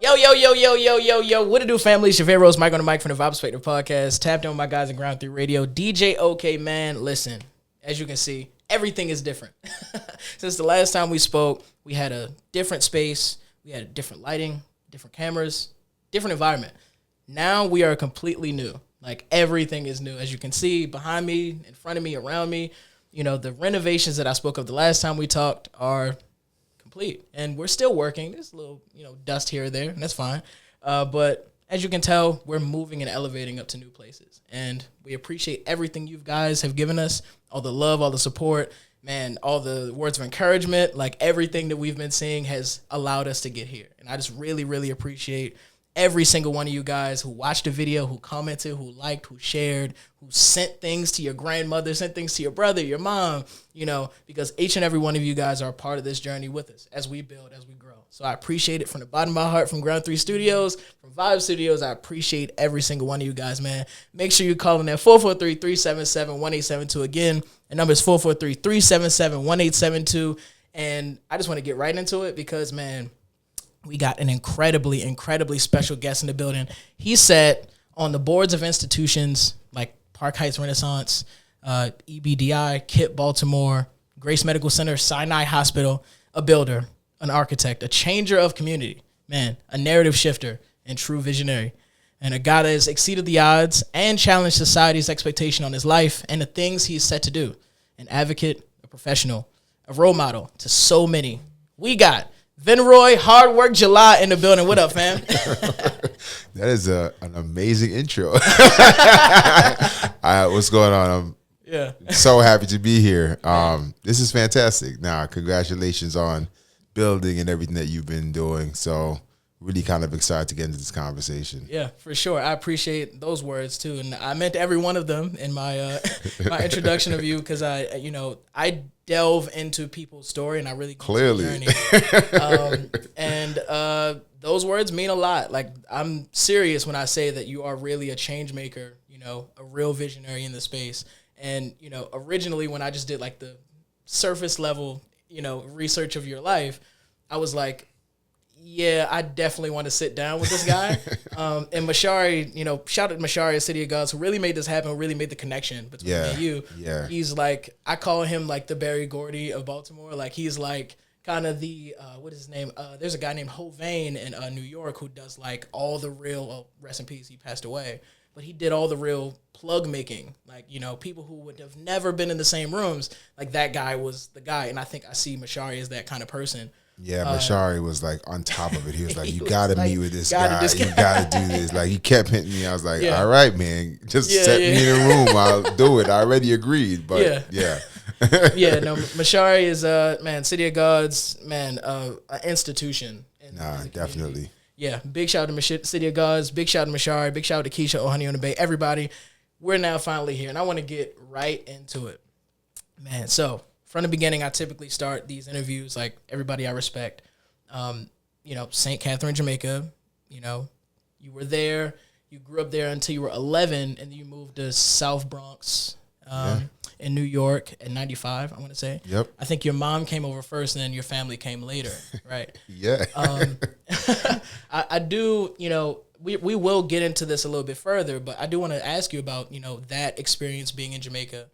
Yo. What it do, family? It's your Venroy, Mike on the mic from the Vibe Perspective Podcast. Tapped on my guys in Ground 3 Radio. DJ OK, man. Listen, as you can see, everything is different. Since the last time we spoke, we had a different space. We had different lighting, different cameras, different environment. Now we are completely new. Like, everything is new. As you can see, behind me, in front of me, around me, you know, the renovations that I spoke of the last time we talked are complete, and we're still working. There's a little, dust here or there, and that's fine. But as you can tell, we're moving and elevating up to new places, and we appreciate everything you guys have given us, all the love, all the support, man, all the words of encouragement. Like, everything that we've been seeing has allowed us to get here, and I just really, really appreciate every single one of you guys who watched the video, who commented, who liked, who shared, who sent things to your grandmother, sent things to your brother, your mom, because each and every one of you guys are a part of this journey with us as we build, as we grow. So I appreciate it from the bottom of my heart, from Ground 3 Studios, from Vibe Studios. I appreciate every single one of you guys, man. Make sure you call in at 443-377-1872. Again, the number is 443-377-1872. And I just want to get right into it because, man, we got an incredibly, incredibly special guest in the building. He sat on the boards of institutions like Park Heights Renaissance, EBDI, KIPP Baltimore, Grace Medical Center, Sinai Hospital, a builder, an architect, a changer of community, man, a narrative shifter, and true visionary, and a guy that has exceeded the odds and challenged society's expectation on his life and the things he's set to do. An advocate, a professional, a role model to so many. We got Venroy, Hard Work July in the building. What up, fam? That is an amazing intro. What's going on? I'm so happy to be here. This is fantastic. Now, congratulations on building and everything that you've been doing. So really kind of excited to get into this conversation. Yeah, for sure. I appreciate those words too, and I meant every one of them in my my introduction of you because I delve into people's story and I really clearly journey. And those words mean a lot. Like, I'm serious when I say that you are really a change maker, a real visionary in the space. And originally when I just did like the surface level research of your life, I was like, yeah, I definitely want to sit down with this guy. And Mashari, shout out to Mashari at City of Gods, who really made this happen, really made the connection between me and you. Yeah. He's like, I call him like the Barry Gordy of Baltimore. Like, he's like kind of the, what is his name? There's a guy named Hovain in New York who does like all the real, rest in peace, he passed away. But he did all the real plug making. Like, people who would have never been in the same rooms. Like, that guy was the guy. And I think I see Mashari as that kind of person. Yeah, Mashari was like on top of it. He was like, you got to meet with this guy. You got to do this. Like, he kept hitting me. I was like, all right, man, just set me in a room. I'll do it. I already agreed. But yeah. Mashari is, City of Gods, an institution. Definitely. Yeah, big shout out to City of Gods, big shout out to Mashari, big shout out to Keisha, Honey on the Bay, everybody. We're now finally here, and I want to get right into it. Man, so from the beginning, I typically start these interviews like everybody I respect. St. Catherine, Jamaica, you were there. You grew up there until you were 11, and then you moved to South Bronx in New York at 95, I want to say. Yep. I think your mom came over first, and then your family came later, right? Yeah. I do, we will get into this a little bit further, but I do want to ask you about, that experience being in Jamaica,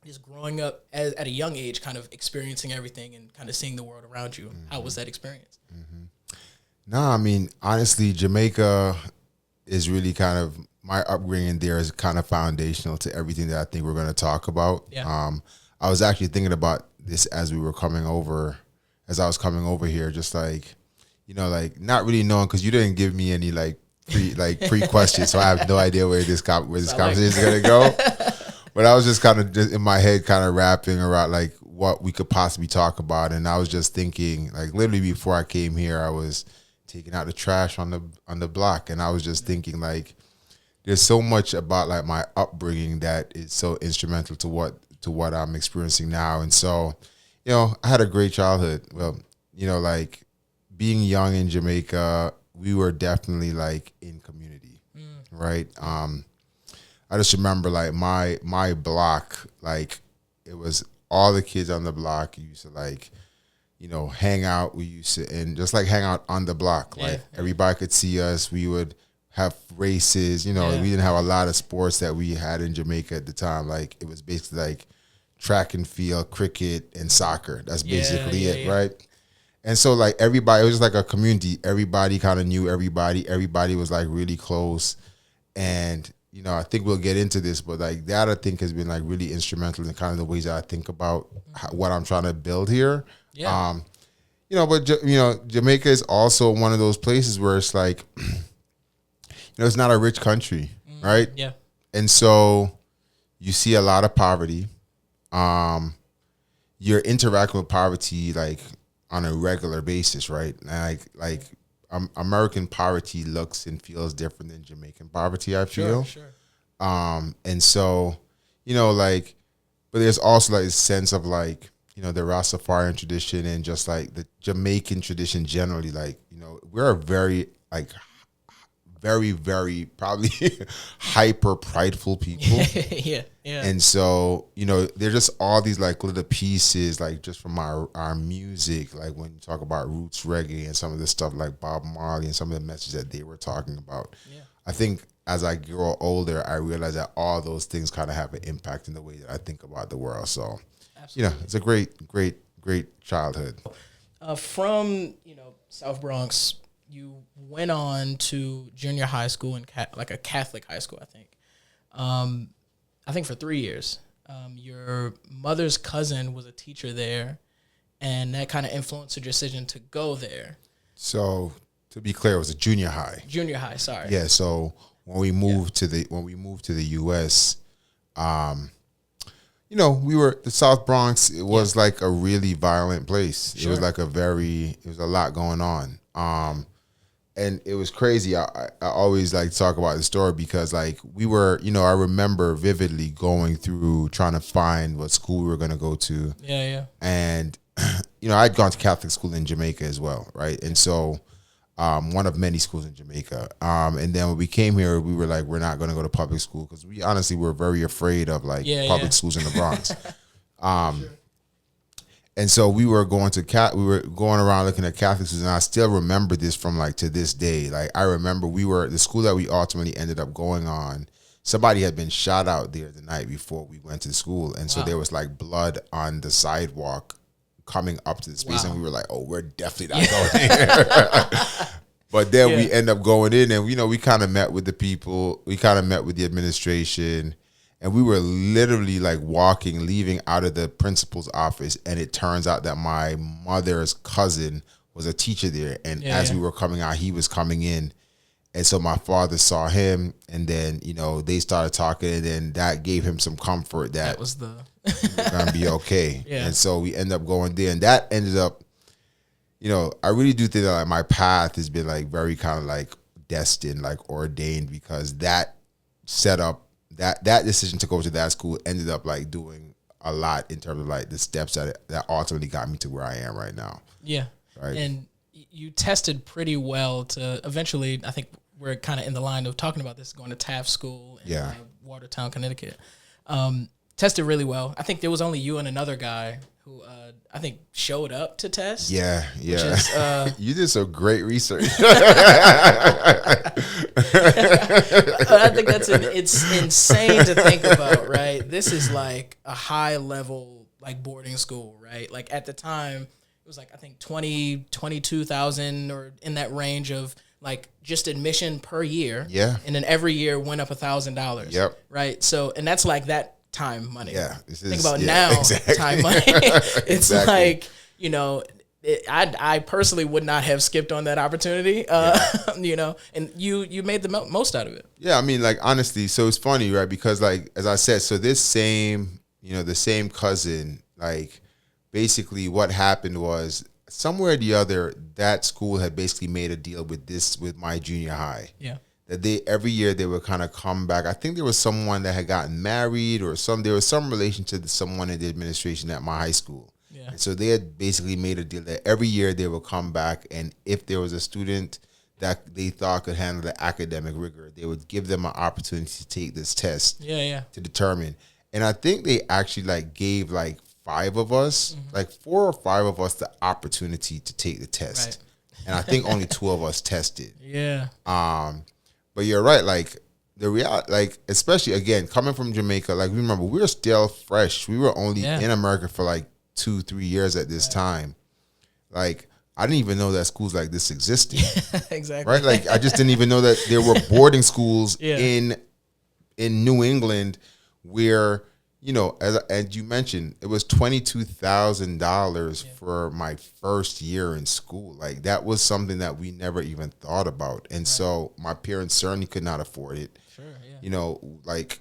just growing up at a young age, kind of experiencing everything and kind of seeing the world around you. Mm-hmm. How was that experience? Mm-hmm. No, I mean, honestly, Jamaica is really kind of, my upbringing there is kind of foundational to everything that I think we're going to talk about. Yeah. I was actually thinking about this as I was coming over here, just like, not really knowing, because you didn't give me any pre questions, so I have no idea where this conversation is going to go. But I was just kind of in my head, kind of rapping around like what we could possibly talk about, and I was just thinking, like, literally before I came here, I was taking out the trash on the block, and I was just thinking, like, there's so much about like my upbringing that is so instrumental to what I'm experiencing now, and so, I had a great childhood. Well, like being young in Jamaica, we were definitely like in community, right? I just remember like my block, like it was all the kids on the block used to like, hang out. We used to, and just like hang out on the block. Like everybody could see us. We would have races. We didn't have a lot of sports that we had in Jamaica at the time. Like it was basically like track and field, cricket, and soccer. That's basically it, right? And so like everybody, it was just like a community. Everybody kind of knew everybody. Everybody was like really close. And, I think we'll get into this, but like that I think has been like really instrumental in kind of the ways that I think about what I'm trying to build here. Yeah. But Jamaica is also one of those places where it's like, it's not a rich country, right? Yeah. And so you see a lot of poverty. You're interacting with poverty like on a regular basis, right? Like American poverty looks and feels different than Jamaican poverty, I feel. Sure. And so, but there's also like a sense of like, the Rastafarian tradition and just like the Jamaican tradition generally, like, we're a very like very, very probably hyper prideful people. Yeah. And so, there's just all these like little pieces, like just from our music, like when you talk about roots reggae and some of the stuff like Bob Marley and some of the messages that they were talking about. Yeah. I think as I grow older, I realize that all those things kind of have an impact in the way that I think about the world. So, it's a great childhood. From, South Bronx, you went on to junior high school and like a Catholic high school, I think. I think for 3 years. Your mother's cousin was a teacher there, and that kind of influenced your decision to go there. So to be clear, it was a junior high. Junior high, sorry. Yeah. So when we moved to the U.S., we were the South Bronx. It was like a really violent place. Sure. It was like it was a lot going on. And it was crazy. I always like talk about the story because like we were, I remember vividly going through trying to find what school we were going to go to. Yeah. And, I'd gone to Catholic school in Jamaica as well. Right. And so one of many schools in Jamaica. And then when we came here, we were like, we're not going to go to public school because we honestly were very afraid of like public schools in the Bronx. Sure. And so we were going around looking at Catholic schools, and I still remember this from like to this day. Like I remember the school that we ultimately ended up going on. Somebody had been shot out there the night before we went to the school, and so there was like blood on the sidewalk coming up to the space, and we were like, "Oh, we're definitely not going here." But then we end up going in, and we kind of met with the people, we kind of met with the administration. And we were literally like leaving out of the principal's office. And it turns out that my mother's cousin was a teacher there. And as we were coming out, he was coming in. And so my father saw him, and then, they started talking, and then that gave him some comfort that was we're going to be okay. Yeah. And so we ended up going there, and that ended up, I really do think that like my path has been like very kind of like destined, like ordained, because that set up, that decision to go to that school ended up like doing a lot in terms of like the steps that ultimately got me to where I am right now. Yeah. Right. And you tested pretty well to eventually, I think we're kind of in the line of talking about this, going to Taft School in Watertown, Connecticut. Tested really well. I think there was only you and another guy who I think showed up to test. Yeah. Is, you did some great research. I think it's insane to think about, right? This is like a high level like boarding school, right? Like at the time, it was like I think 22,000 or in that range of like just admission per year. Yeah. And then every year went up $1,000. Yep. Right. So, and that's like that time money. Yeah. Think about now time money. It's like, I personally would not have skipped on that opportunity, and you made the most out of it. Yeah. I mean, like, honestly, so it's funny, right? Because like, as I said, so this same, the same cousin, like basically what happened was somewhere or the other, that school had basically made a deal with my junior high. Yeah. That every year they would kind of come back. I think there was someone that had gotten married or there was some relation to someone in the administration at my high school. Yeah. And so they had basically made a deal that every year they would come back, and if there was a student that they thought could handle the academic rigor, they would give them an opportunity to take this test. Yeah. To determine. And I think they actually like gave like 5 of us, like 4 or 5 of us, the opportunity to take the test. Right. And I think only 2 of us tested. Yeah. But you're right. Like the reality, like especially again coming from Jamaica, like remember we were still fresh. We were only in America for like 2-3 years at this time. Like I didn't even know that schools like this existed. Exactly. Right. Like I just didn't even know that there were boarding schools in New England where, you know, as you mentioned, it was $22,000 for my first year in school. Like that was something that we never even thought about. And so my parents certainly could not afford it. Sure, yeah. You know, like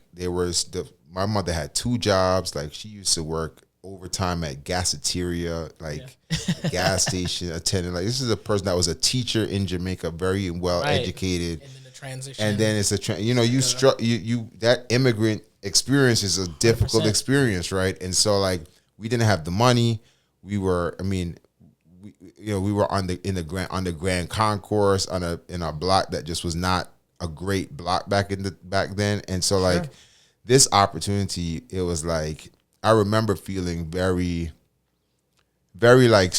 my mother had 2 jobs. Like she used to work overtime at gasateria, like gas station attendant. Like this is a person that was a teacher in Jamaica, very well educated. And then the transition. And then it's you that immigrant experience is a difficult 100%. experience, right? And so like we didn't have the money. We were, we were on the Grand Concourse in a block that just was not a great block back then. And so like this opportunity, it was like I remember feeling very, very like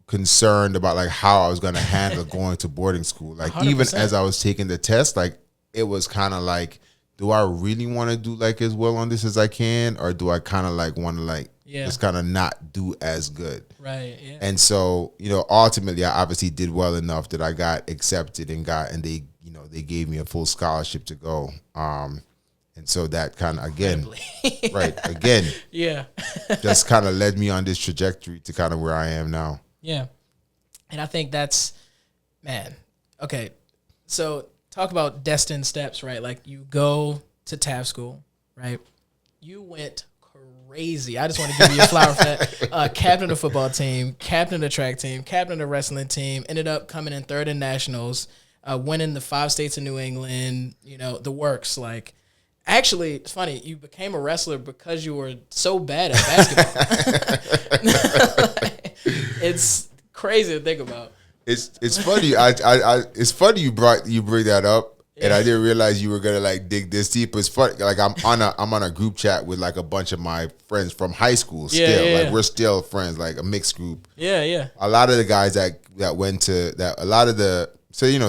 concerned about like how I was going to handle going to boarding school. Like 100%. even as I was taking the test, like it was kind of like, do I really want to do like as well on this as I can, or do I kind of like want to like just kind of not do as good? Right. Yeah. And so, you know, ultimately I obviously did well enough that I got accepted and they gave me a full scholarship to go. And so that kind of again, just kind of led me on this trajectory to kind of where I am now. Yeah. And I think that's, man, okay. So talk about destined steps, right? Like you go to Taft School, right? You went crazy. I just want to give you a flower for that. Captain of the football team, captain of the track team, captain of the wrestling team, ended up coming in 3rd in nationals, winning the 5 states of New England, you know, the works. Like, actually, it's funny, you became a wrestler because you were so bad at basketball. It's crazy to think about. It's funny. It's funny you bring that up, and I didn't realize you were gonna like dig this deep. It's funny. Like I'm on a group chat with like a bunch of my friends from high school. We're still friends, like a mixed group. Yeah. A lot of the guys that went to that. A lot of the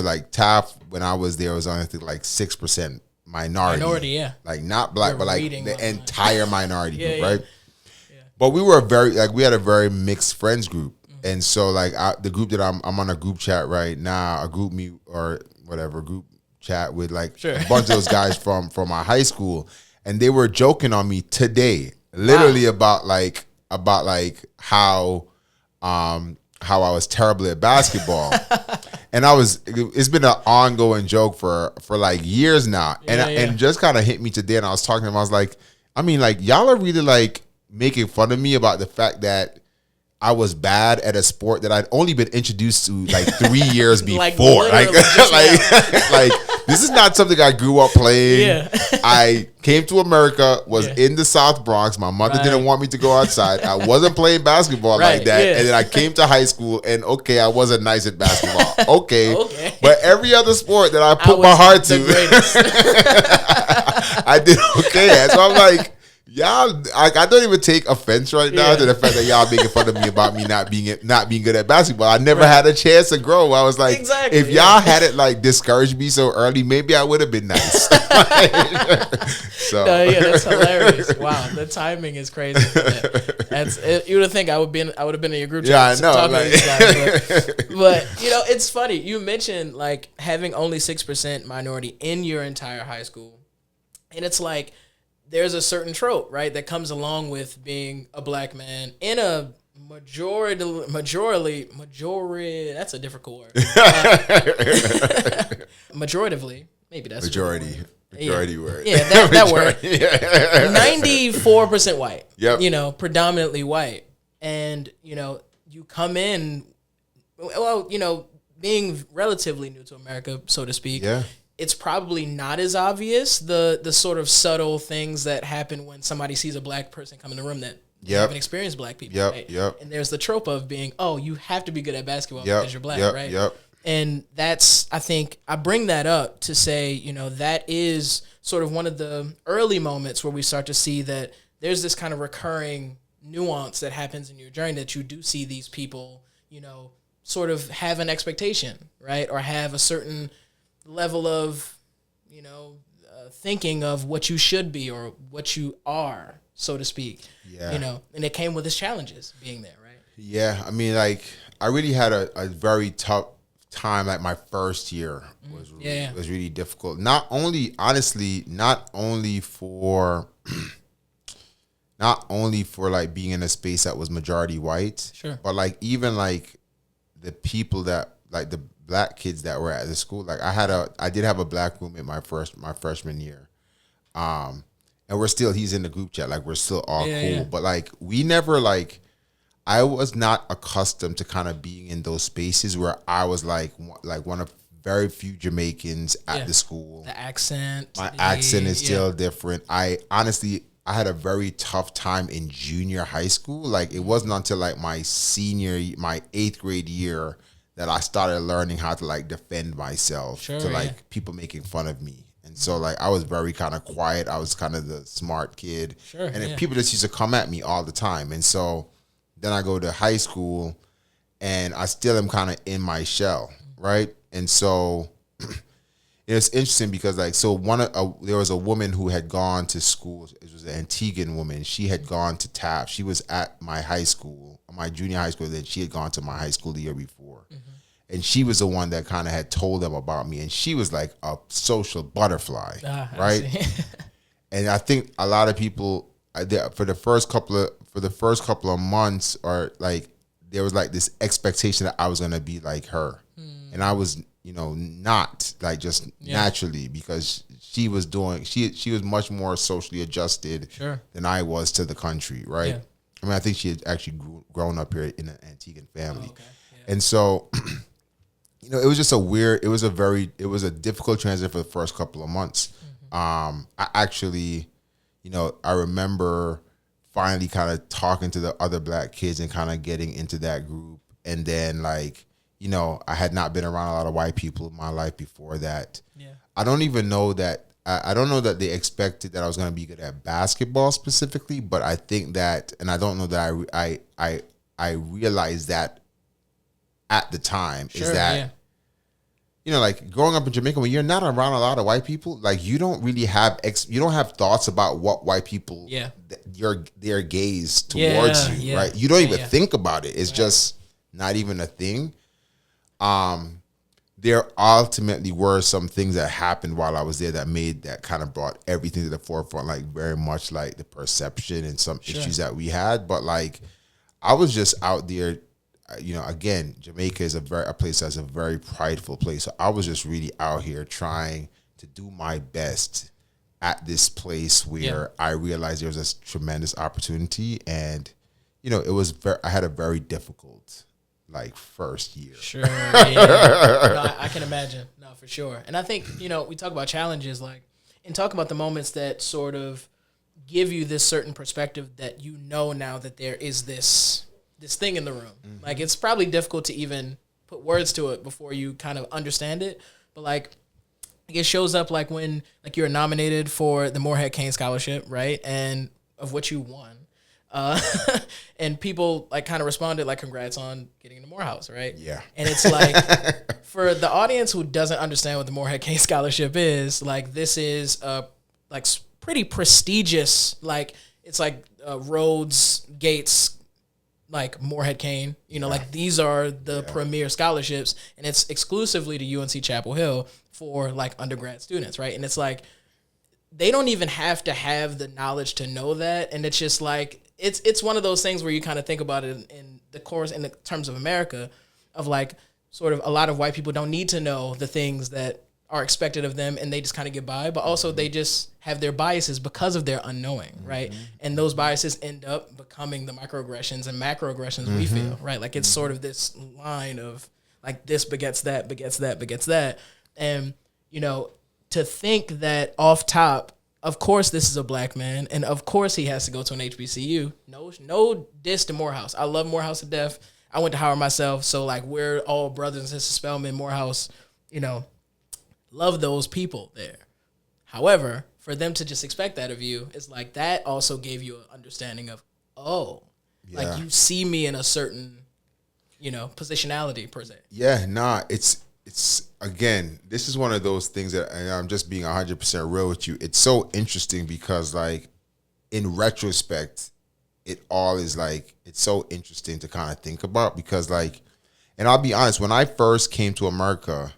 like Taft when I was there was only like 6% minority. Yeah. Like not black, but like the entire minority group, right? Yeah. But we were we had a very mixed friends group. And so, like, the group that I'm on a group chat right now, a group chat with, like, a bunch of those guys from our high school. And they were joking on me today, literally about how I was terrible at basketball. And it's been an ongoing joke for like years now. And just kind of hit me today. And I was talking to them, I was like, I mean, like, y'all are really, like, making fun of me about the fact that I was bad at a sport that I'd only been introduced to like 3 years before. like this is not something I grew up playing. Yeah. I came to America, was in the South Bronx. My mother didn't want me to go outside. I wasn't playing basketball like that. Yeah. And then I came to high school and I wasn't nice at basketball. Okay. But every other sport that I put my heart to, I did okay at. So I'm like, y'all, I don't even take offense right now to the fact that y'all making fun of me about me not being good at basketball. I never had a chance to grow. I was like, if y'all had it like discouraged me so early, maybe I would have been nice. So that's hilarious. Wow, the timing is crazy. You would think I would have been in your group chat. Yeah, I know. Talking to these guys, but you know, it's funny. You mentioned like having only 6% minority in your entire high school, and it's like, there's a certain trope, right, that comes along with being a black man in a majority, that's a difficult word. Majoritively, maybe that's majority word. Yeah, that word. 94% white. Yep. You know, predominantly white. And, you know, you come in, well, you know, being relatively new to America, so to speak. Yeah. It's probably not as obvious, the sort of subtle things that happen when somebody sees a black person come in the room that haven't experienced black people. Right? And there's the trope of being, you have to be good at basketball because you're black, right? And that's, I think, I bring that up to say, you know, that is sort of one of the early moments where we start to see that there's this kind of recurring nuance that happens in your journey that you do see these people, sort of have an expectation, right? Or have a certain level of, thinking of what you should be or what you are, so to speak. Yeah. And it came with its challenges being there, right? Yeah. I mean, like, I really had a very tough time. Like, my first year was really difficult. Not only for like being in a space that was majority white, Sure. but like even like the people that like the black kids that were at the school. Like, I did have a black roommate my freshman year, and he's in the group chat. Like, we're still all cool, yeah. but like we never like. I was not accustomed to kind of being in those spaces where I was like one of very few Jamaicans at the school. The accent. My accent is still different. I had a very tough time in junior high school. Like, it wasn't until like my 8th grade year that I started learning how to like defend myself like people making fun of me. And so like I was very kind of quiet. I was kind of the smart kid. Sure, and then people just used to come at me all the time. And so then I go to high school and I still am kind of in my shell, right? And so it's interesting because like, so there was a woman who had gone to school. It was an Antiguan woman. She had gone to Taft. She was at my high school, my junior high school. Then she had gone to my high school the year before. And she was the one that kind of had told them about me. And she was like a social butterfly, right? And I think a lot of people, for the first couple of months, or like there was like this expectation that I was gonna be like her, and I was, not like just naturally, because she was much more socially adjusted than I was to the country, right? Yeah. I mean, I think she had actually grown up here in an Antiguan family, and so. It was just it was a difficult transition for the first couple of months. I actually, I remember finally kind of talking to the other black kids and kind of getting into that group. And then like, I had not been around a lot of white people in my life before that. Yeah. I don't even know that, I don't know that they expected that I was going to be good at basketball specifically, but I think that, and I don't know that I realized that at the time is that, like growing up in Jamaica, when you're not around a lot of white people, like you don't really have you don't have thoughts about what white people, their gaze towards you, right? You don't even think about it. It's just not even a thing. There ultimately were some things that happened while I was there that kind of brought everything to the forefront, like very much like the perception and some issues that we had. But like, I was just out there. Again, Jamaica is a place that's a very prideful place. So I was just really out here trying to do my best at this place where I realized there was a tremendous opportunity, and it was I had a very difficult like first year. Sure, no, I can imagine. No, for sure. And I think we talk about challenges, like, and talk about the moments that sort of give you this certain perspective that now that there is this thing in the room. Like, it's probably difficult to even put words to it before you kind of understand it. But like, it shows up like when like you're nominated for the Morehead Kane Scholarship, right? And of which you won. And people like kind of responded like, congrats on getting into Morehouse, right? Yeah. And it's like, for the audience who doesn't understand what the Morehead Kane Scholarship is, like, this is like pretty prestigious, like it's like Rhodes, Gates, like Morehead Kane, like these are the premier scholarships, and it's exclusively to UNC Chapel Hill for like undergrad students, right? And it's like, they don't even have to have the knowledge to know that. And it's just like, it's one of those things where you kind of think about it in the terms of America, of like, sort of a lot of white people don't need to know the things that are expected of them, and they just kind of get by, but also they just have their biases because of their unknowing, right? And those biases end up becoming the microaggressions and macroaggressions we feel, right? Like, it's sort of this line of like, this begets that, begets that, begets that. And, to think that off top, of course this is a black man, and of course he has to go to an HBCU. No diss to Morehouse. I love Morehouse to death. I went to Howard myself, so like, we're all brothers and sisters. Spelman, Morehouse, love those people there. However, for them to just expect that of you, is like, that also gave you an understanding of, oh, Yeah. Like you see me in a certain, positionality per se. Yeah, nah, it's again, this is one of those things that, and I'm just being 100% real with you. It's so interesting because, like, in retrospect, it all is like, it's so interesting to kind of think about because, like, and I'll be honest, when I first came to America,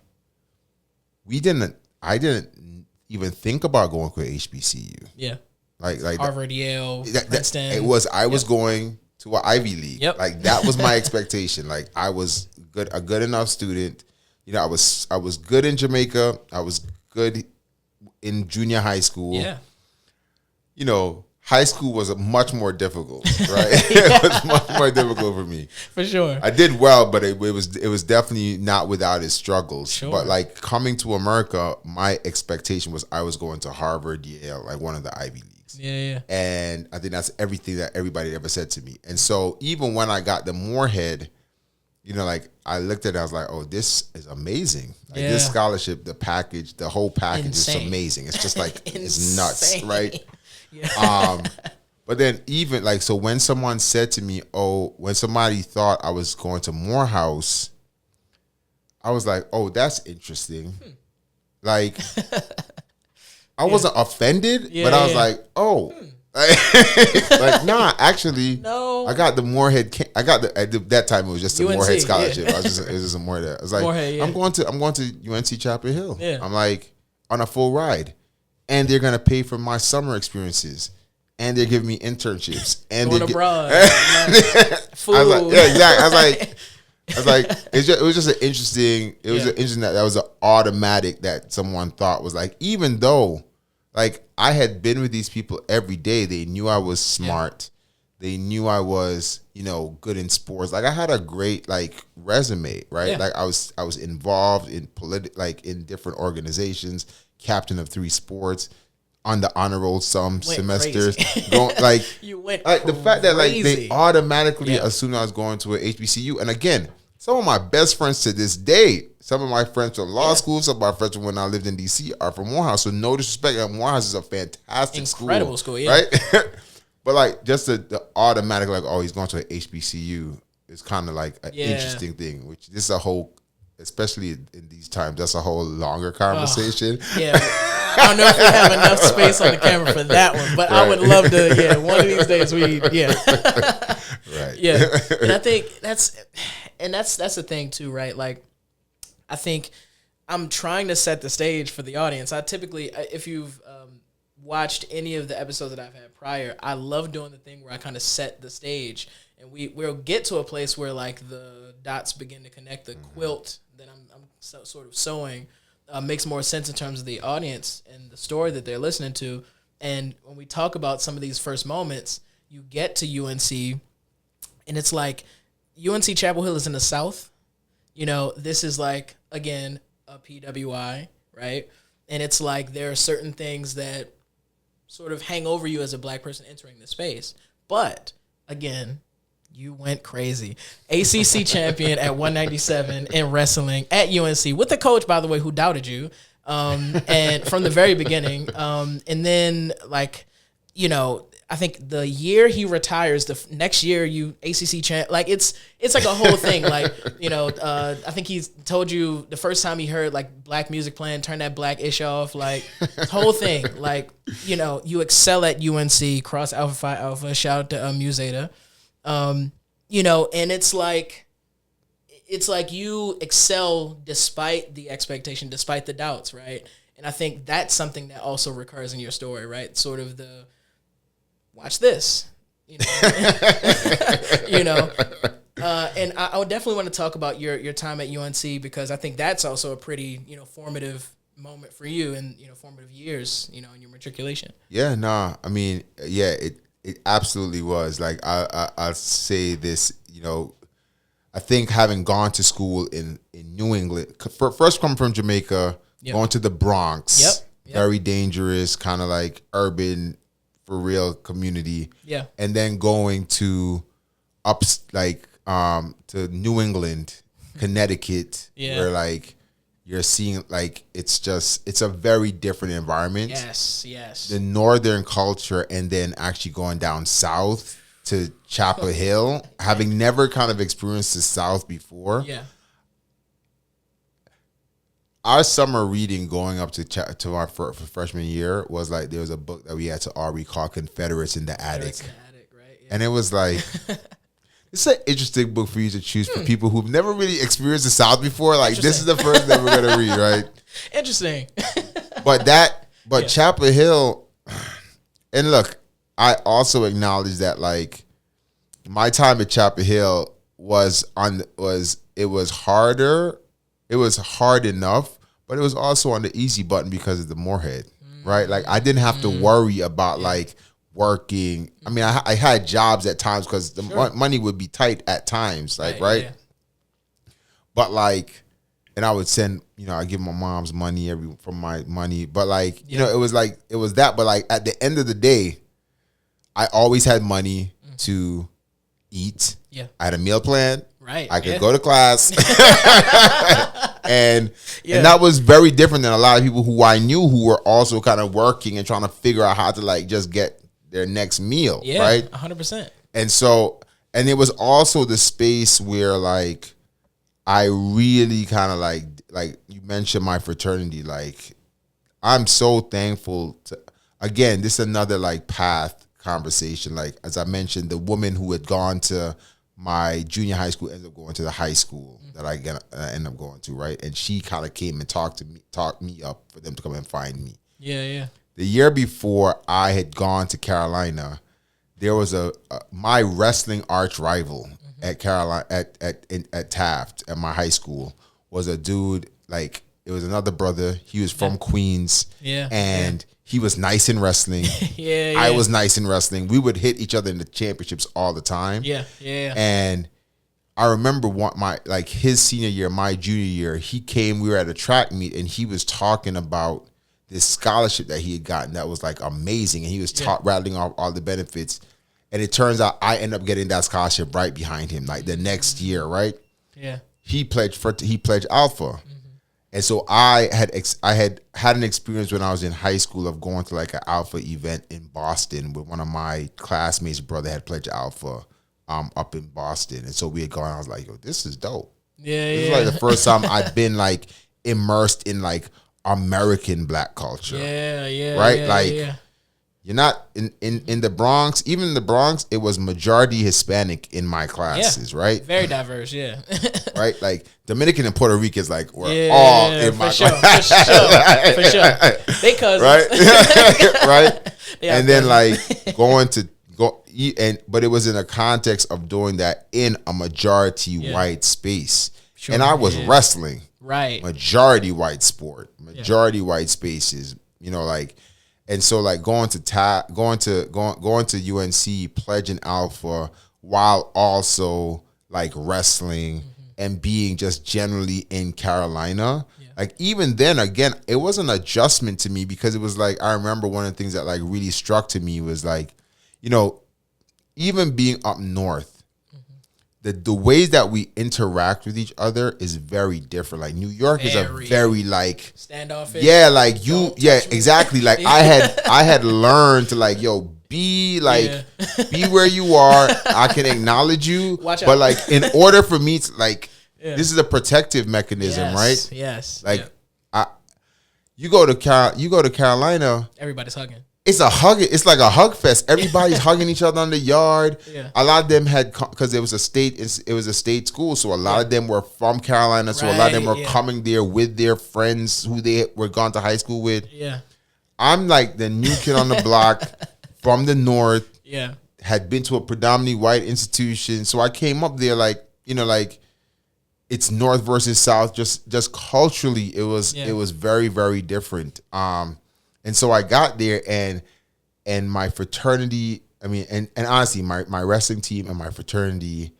I didn't even think about going to a HBCU. Yeah. Like Harvard, Yale, Princeton. I was going to an Ivy League. Yep. Like that was my expectation. Like I was a good enough student. I was good in Jamaica. I was good in junior high school. Yeah. High school was much more difficult, right? It was much more difficult for me. For sure. I did well, but it was definitely not without its struggles. Sure. But like coming to America, my expectation was I was going to Harvard, Yale, like one of the Ivy Leagues. Yeah. And I think that's everything that everybody ever said to me. And so even when I got the Moorhead, like I looked at it, I was like, oh, this is amazing. Like this scholarship, the whole package Insane. is amazing. It's just like, it's nuts, right? Yeah. But then even like, so when someone said to me, when somebody thought I was going to Morehouse, I was like, oh, that's interesting. Like, I wasn't offended, but I was like, oh, like, nah, actually, no. I got the Moorhead. I got at that time it was just a UNC, Moorhead scholarship. Yeah. It was just a Moorhead. I was like, Moorhead, yeah. I'm going to UNC Chapel Hill. Yeah. I'm like on a full ride, and they're gonna pay for my summer experiences, and they're giving me internships, and going abroad, food. I was like, yeah, exactly. I was like, it was just an interesting. It was an interesting that was an automatic that someone thought was like, even though, like, I had been with these people every day, they knew I was smart. Yeah. They knew I was, good in sports. Like I had a great resume, right? Yeah. Like I was involved in in different organizations, captain of 3 sports, on the honor roll some semesters. You went the fact that they automatically assumed I was going to an HBCU. And again, some of my best friends to this day, some of my friends from law school, some of my friends from when I lived in DC are from Morehouse. So no disrespect, Morehouse is a fantastic incredible school, right? But just the automatic he's going to an HBCU is kind of like an interesting thing. Which this is a whole, especially in these times, that's a whole longer conversation. Yeah. I don't know if we have enough space on the camera for that one, but I would love to. Yeah, one of these days right. Yeah, and I think that's the thing too, right? Like, I think I'm trying to set the stage for the audience. I typically, if you've watched any of the episodes that I've had prior, I love doing the thing where I kind of set the stage, and we'll get to a place where like the dots begin to connect. The quilt that I'm sort of sewing makes more sense in terms of the audience and the story that they're listening to. And when we talk about some of these first moments, you get to UNC, and it's like UNC Chapel Hill is in the South. This is like, again, a PWI, right? And it's like there are certain things that sort of hang over you as a black person entering the space. But, again, you went crazy. ACC champion at 197 in wrestling at UNC with a coach, by the way, who doubted you. And from the very beginning. And then, I think the year he retires, the next year you ACC champ, it's like a whole thing. I think he's told you the first time he heard black music playing, turn that black ish off, whole thing. You excel at UNC, cross Alpha Phi Alpha, shout out to Museta. And it's like you excel despite the expectation, despite the doubts, right? And I think that's something that also recurs in your story, right? Sort of the watch this, and I would definitely want to talk about your time at UNC, because I think that's also a pretty, formative moment for you and, formative years, in your matriculation. Yeah, nah, I mean, yeah, it absolutely was. I'll say this, I think having gone to school in New England, first coming from Jamaica, going to the Bronx, very dangerous, kind of like urban, for real community. Yeah. And then going to to New England, Connecticut, where you're seeing it's a very different environment. Yes. The northern culture, and then actually going down south, to Chapel Hill, having never kind of experienced the South before. Yeah. Our summer reading going up to our for freshman year was like, there was a book that we had to all read called Confederates in the Attic. Right? Yeah. And it was like, it's an interesting book for you to choose for people who've never really experienced the South before. Like, this is the first that we're going to read, right? Interesting. But Chapel Hill, and look, I also acknowledge that, like, my time at Chapel Hill was harder. It was hard enough, but it was also on the easy button because of the Moorhead, right? Like, I didn't have to worry about like working. I mean, I had jobs at times because the money would be tight at times, like, right? Yeah. But like, and I would send, I give my mom's money from my money, but like, it was that. But like, at the end of the day, I always had money to eat. Yeah, I had a meal plan. Right. I could go to class. and that was very different than a lot of people who I knew who were also kind of working and trying to figure out how to like just get their next meal. Yeah, right? 100%. And so, and it was also the space where like I really kind of like you mentioned my fraternity. Like, I'm so thankful to, again, this is another like path conversation. Like, as I mentioned, the woman who had gone to my junior high school ended up going to the high school that I ended up going to, right? And she kind of came and talked me up for them to come and find me. Yeah. The year before I had gone to Carolina, there was my wrestling arch rival at Carolina at Taft at my high school was a dude, like, it was another brother. He was from Queens. Yeah. And he was nice in wrestling. I was nice in wrestling. We would hit each other in the championships all the time. Yeah. And I remember his senior year, my junior year, he came, we were at a track meet, and he was talking about this scholarship that he had gotten that was like amazing. And he was rattling off all the benefits. And it turns out I ended up getting that scholarship right behind him, like the next year, right? Yeah. He pledged Alpha. And so I had an experience when I was in high school of going to like an Alpha event in Boston with one of my classmates' brother had pledged Alpha up in Boston. And so we had gone, I was like, yo, this is dope. This is like the first time I've been like immersed in like American Black culture. Right? You're not in the Bronx, even in the Bronx, it was majority Hispanic in my classes, right? Very diverse, right? Like Dominican and Puerto Ricans, like, were all in my class. For sure. They cousins. Right? Right? And then like but it was in a context of doing that in a majority white space. Sure, and I was wrestling. Right. Majority white sport. Majority white spaces. Like, and so like going to UNC, pledging Alpha while also like wrestling and being just generally in Carolina. Like, even then, again, it was an adjustment to me because it was like, I remember one of the things that like really struck to me was like, even being up north, the ways that we interact with each other is very different. Like, New York is a very like standoffish. Yeah, like exactly. Like I had learned to like, be where you are. I can acknowledge you. Watch out. But like, in order for me to like, this is a protective mechanism, right? Yes. Like, you go to Carolina, everybody's hugging. It's like a hug fest. Everybody's hugging each other on the yard. Yeah. A lot of them had, because it was a state school, so a lot of them were from Carolina. So a lot of them were coming there with their friends who they were gone to high school with. Yeah, I'm like the new kid on the block from the north. Yeah, had been to a predominantly white institution, so I came up there like, like, it's north versus south. Just culturally, it was very, very different. And so I got there, and my fraternity, I mean, and honestly, my wrestling team and my fraternity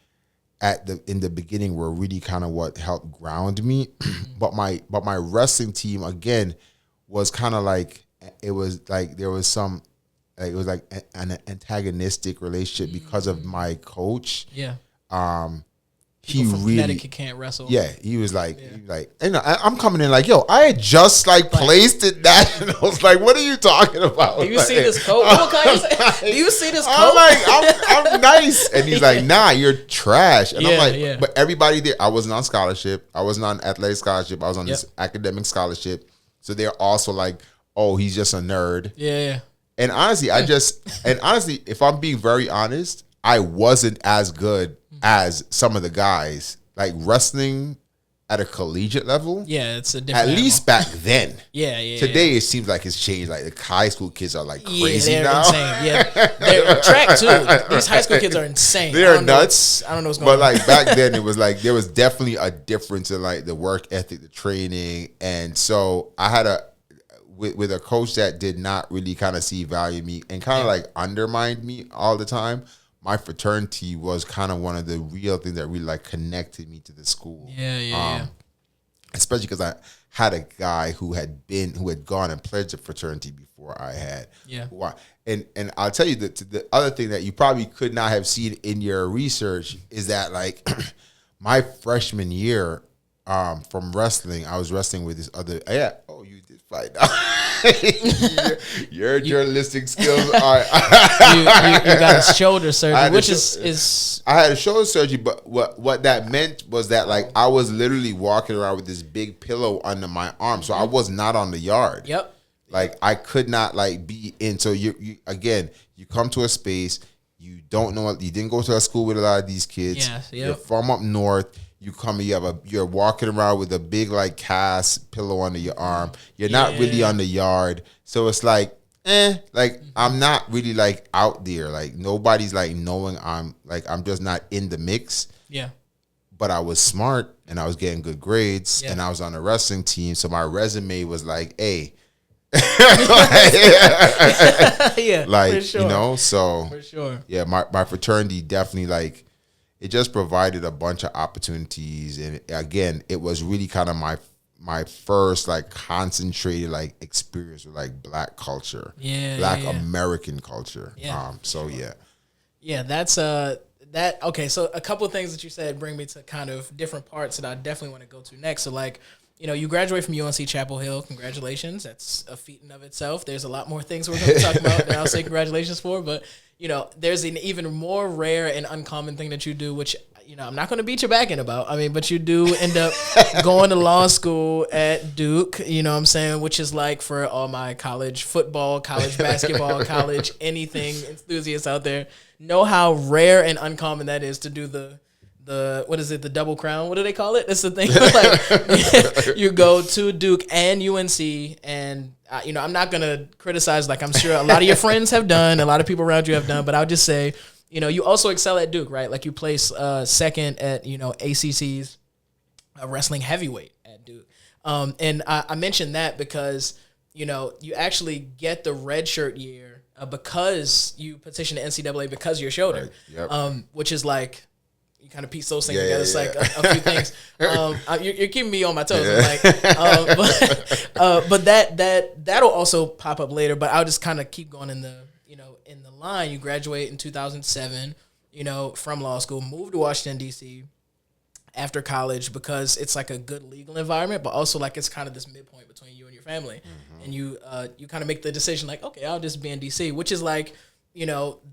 in the beginning were really kind of what helped ground me. but my wrestling team, again, was kind of like, it was like there was some, like, it was like an antagonistic relationship because of my coach. Yeah. People he from really, Connecticut can't wrestle. yeah, he was like, and I'm coming in like, yo, I had just placed it nationals. Like, what are you talking about? Do you like, see this coat? Do you see this coat? I'm like, I'm nice, and he's like, nah, you're trash. And I'm like, but everybody there, I wasn't on scholarship, I wasn't on athletic scholarship, I was on this academic scholarship. So they're also like, oh, he's just a nerd. Yeah. And honestly, if I'm being very honest, I wasn't as good as some of the guys. Like wrestling at a collegiate level. Yeah, it's a different At least back then. Yeah. Today it seems like it's changed. Like the high school kids are like crazy they're now. Insane. Yeah, they're track too. These high school kids are insane. They're nuts. I don't know what's going on. But like back then, it was like there was definitely a difference in like the work ethic, the training, and so I had with a coach that did not really kind of see value in me and kind of like undermined me all the time. My fraternity was kind of one of the real things that really like connected me to the school. Yeah. Especially because I had a guy who had gone and pledged a fraternity before I had. Yeah. And I'll tell you that the other thing that you probably could not have seen in your research is that like my freshman year from wrestling, I was wrestling with this other. Yeah. Oh, you did fight. Your journalistic skills are. you got a shoulder surgery, which is. I had a shoulder surgery, but what that meant was that like I was literally walking around with this big pillow under my arm, so I was not on the yard. Yep. Like I could not like be in. So you come to a space, you don't know, you didn't go to a school with a lot of these kids. Yeah. Yep. You're from up north. You come, you're walking around with a big like cast pillow under your arm. You're not really on the yard, so it's like, I'm not really like out there. Like nobody's like knowing I'm just not in the mix. Yeah. But I was smart and I was getting good grades and I was on a wrestling team, so my resume was like, hey. Yeah, like for sure. you know, so for sure. Yeah, my fraternity definitely like. It just provided a bunch of opportunities, and again, it was really kind of my first like concentrated like experience with like Black culture, Black American culture. Yeah, that's that. Okay, so a couple of things that you said bring me to kind of different parts that I definitely want to go to next. So like, you graduate from UNC Chapel Hill. Congratulations. That's a feat in of itself. There's a lot more things we're going to talk about that I'll say congratulations for, but there's an even more rare and uncommon thing that you do, which, I'm not going to beat your back in about. I mean, but you do end up going to law school at Duke, what I'm saying, which is like for all my college football, college basketball, college anything enthusiasts out there, know how rare and uncommon that is to do the what is it, the double crown? What do they call it? It's the thing. Like, you go to Duke and UNC, and I'm not gonna criticize. Like I'm sure a lot of your friends have done, a lot of people around you have done, but I'll just say, you also excel at Duke, right? Like you place second at ACC's wrestling heavyweight at Duke, and I mentioned that because you actually get the redshirt year because you petitioned the NCAA because of your shoulder, right. Yep. Which is like. You kind of piece those things together. It's like a few things. You're keeping me on my toes. But that'll also pop up later. But I'll just kind of keep going in the line. You graduate in 2007. From law school, moved to Washington D.C. after college because it's like a good legal environment, but also like it's kind of this midpoint between you and your family. Mm-hmm. And you kind of make the decision like, okay, I'll just be in D.C., which is like.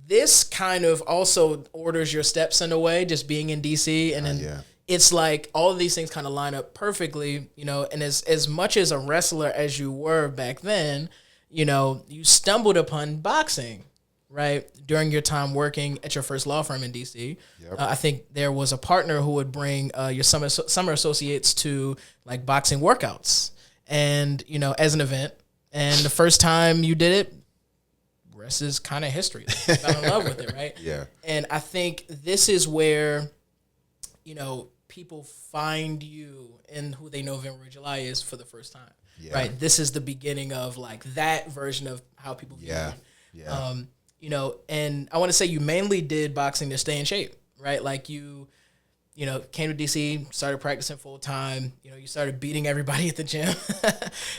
This kind of also orders your steps in a way, just being in DC. And then it's like all of these things kind of line up perfectly, and as much as a wrestler as you were back then, you stumbled upon boxing, right? During your time working at your first law firm in DC. Yep. I think there was a partner who would bring your summer associates to like boxing workouts and, as an event. And the first time you did it, rest is kind of history. Like, you fell in love with it, right? Yeah. And I think this is where, people find you in who they know Venroy July is for the first time, right? This is the beginning of like that version of how people view you. Yeah. And I want to say you mainly did boxing to stay in shape, right? Like you came to DC, started practicing full time. You started beating everybody at the gym.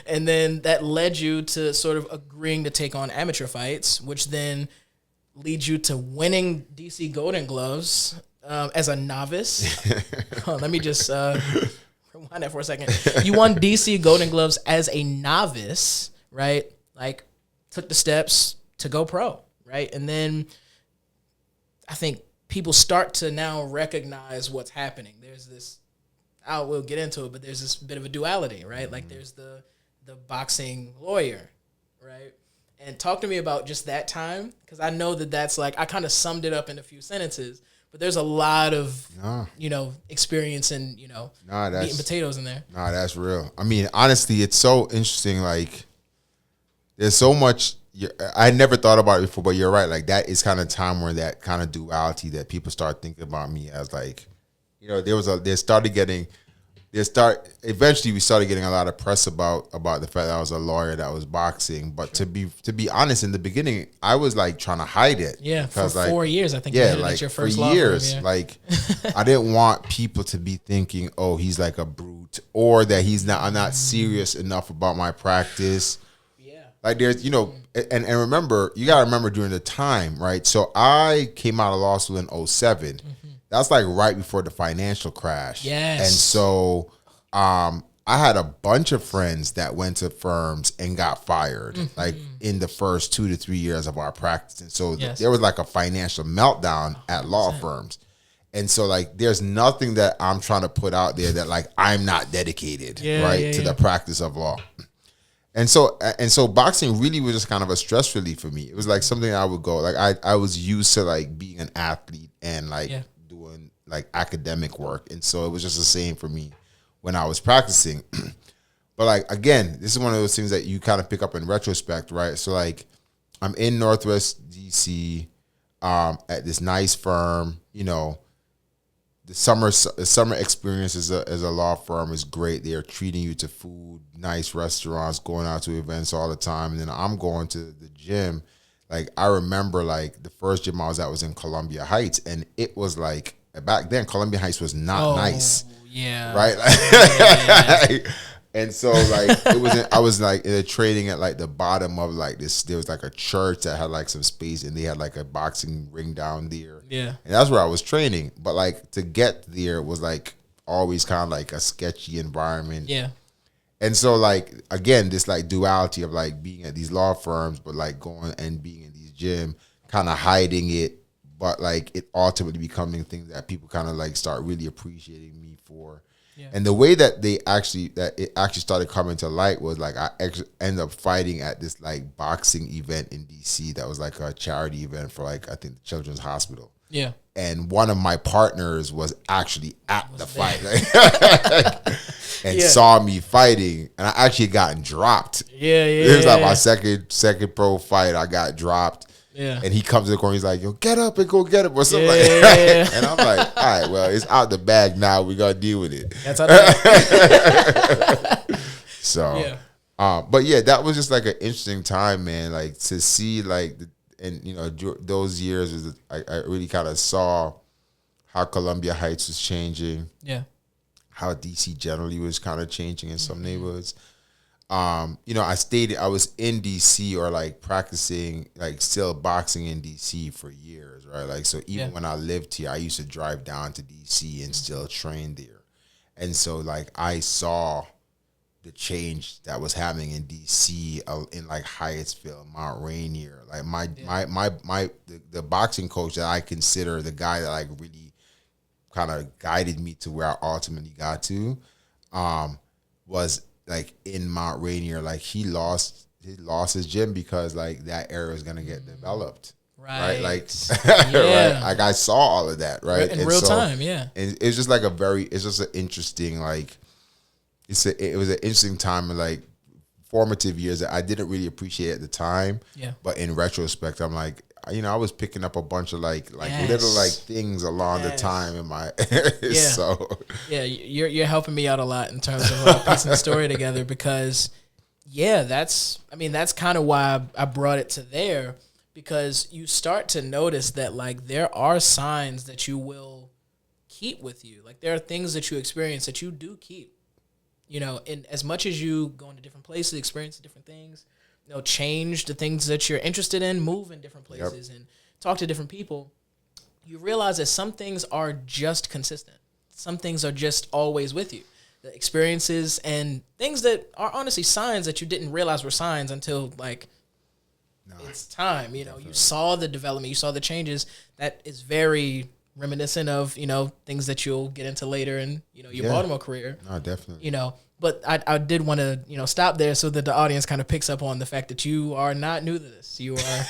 And then that led you to sort of agreeing to take on amateur fights, which then leads you to winning DC Golden Gloves as a novice. Let me just rewind that for a second. You won DC Golden Gloves as a novice, right? Like, took the steps to go pro, right? And then I think people start to now recognize what's happening. There's this, we'll get into it, but there's this bit of a duality, right? Like, there's the boxing lawyer, right? And talk to me about just that time, because I know that's like, I kind of summed it up in a few sentences, but there's a lot of, experience and, meat and potatoes in there. Nah, that's real. I mean, honestly, it's so interesting. Like, there's so much. I never thought about it before, but you're right. Like, that is kind of time where that kind of duality that people start thinking about me as, like, eventually we started getting a lot of press about the fact that I was a lawyer that was boxing. But to be honest, in the beginning, I was like trying to hide it. Yeah, for 4 years, I think. Yeah, you like your first for law years. firm, yeah. Like, I didn't want people to be thinking, oh, he's like a brute, or that I'm not serious enough about my practice. Yeah. Like, there's, and remember, you gotta remember during the time, right? So I came out of law school in 2007. That's like right before the financial crash. Yes. And so I had a bunch of friends that went to firms and got fired, like in the first 2 to 3 years of our practice. And so there was like a financial meltdown at law firms. And so, like, there's nothing that I'm trying to put out there that, like, I'm not dedicated, to the practice of law. And so boxing really was just kind of a stress relief for me. It was like something I would go, like, I was used to, like, being an athlete and, like, doing, like, academic work. And so it was just the same for me when I was practicing. But, like, again, this is one of those things that you kind of pick up in retrospect, right? So, like, I'm in Northwest DC at this nice firm. The summer experience as a law firm is great. They're treating you to food, nice restaurants, going out to events all the time. And then I'm going to the gym. Like, I remember, like, the first gym I was at was in Columbia Heights, and it was like, back then Columbia Heights was not nice. Yeah. Right? Like, and so, like, I was like trading at, like, the bottom of, like, this. There was like a church that had, like, some space, and they had, like, a boxing ring down there. Yeah. And that's where I was training. But, like, to get there was, like, always kind of like a sketchy environment. Yeah. And so, like, again, this, like, duality of, like, being at these law firms, but, like, going and being in these gym, kind of hiding it, but, like, it ultimately becoming things that people kind of, like, start really appreciating me for. Yeah. And the way that it actually started coming to light was, like, I ended up fighting at this, like, boxing event in DC that was, like, a charity event for, like, I think the Children's Hospital. Yeah. And one of my partners was actually at the fight, like, and saw me fighting, and I actually gotten dropped. Yeah. It was like my second pro fight. I got dropped. Yeah. And he comes to the corner. He's like, "Yo, get up and go get it," or something like that. And I'm like, "All right, well, it's out the bag now. We gotta deal with it." That's how that. So, but yeah, that was just like an interesting time, man. Like, to see, like, those years was, I really kind of saw how Columbia Heights was changing. Yeah. How DC generally was kind of changing in some neighborhoods. I was in DC, or, like, practicing, like, still boxing in DC for years, right? Like, so even when I lived here, I used to drive down to DC and still train there. And so, like, I saw the change that was happening in DC, in, like, Hyattsville, Mount Rainier. Like, the boxing coach that I consider the guy that, like, really kind of guided me to where I ultimately got to, was, like, in Mount Rainier. Like, he lost his gym because, like, that area is gonna get developed, right? Like, right? Like, I saw all of that, right, in real time. Yeah, and it's just like it's just an interesting, like, it was an interesting time, and, like, formative years that I didn't really appreciate at the time. Yeah, but in retrospect, I'm like, I was picking up a bunch of like little, like, things along the time in my so you're helping me out a lot in terms of piecing the story together, because that's kind of why I brought it to there, because you start to notice that, like, there are signs that you will keep with you. Like, there are things that you experience that you do keep, and as much as you go into different places, experience different things, change the things that you're interested in, move in different places, and talk to different people, you realize that some things are just consistent. Some things are just always with you. The experiences and things that are honestly signs that you didn't realize were signs until like it's time. You know, you saw the development, you saw the changes. That is very reminiscent of, you know, things that you'll get into later in, you know, your Baltimore career. No, definitely. You know, but I did want to, you know, stop there so that the audience kind of picks up on the fact that you are not new to this. You are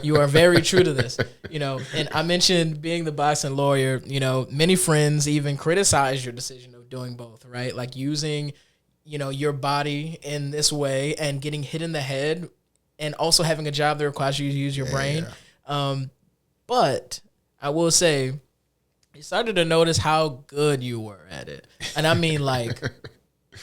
you are very true to this. You know, and I mentioned being the boxing lawyer, you know, many friends even criticize your decision of doing both, right? Like using, you know, your body in this way and getting hit in the head and also having a job that requires you to use your brain. But I will say, you started to notice how good you were at it. And I mean, like,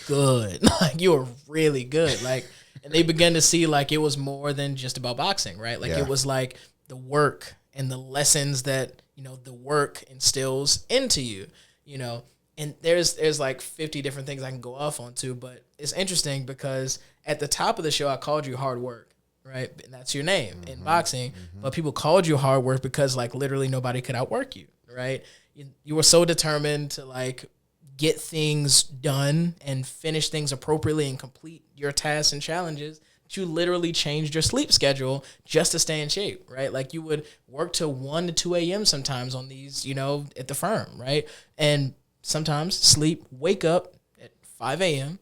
good. Like, you were really good. Like, and they began to see, like, it was more than just about boxing, right? Like, it was, like, the work and the lessons that, you know, the work instills into you, you know. And there's like 50 different things I can go off on too, but it's interesting because at the top of the show, I called you hard work. Right, and that's your name in boxing. But people called you hard work because like literally nobody could outwork you. Right, you were so determined to like get things done and finish things appropriately and complete your tasks and challenges that you literally changed your sleep schedule just to stay in shape. Right, like you would work till 1 to 2 a.m. sometimes on these, you know, at the firm. Right, and sometimes sleep, wake up at 5 a.m.,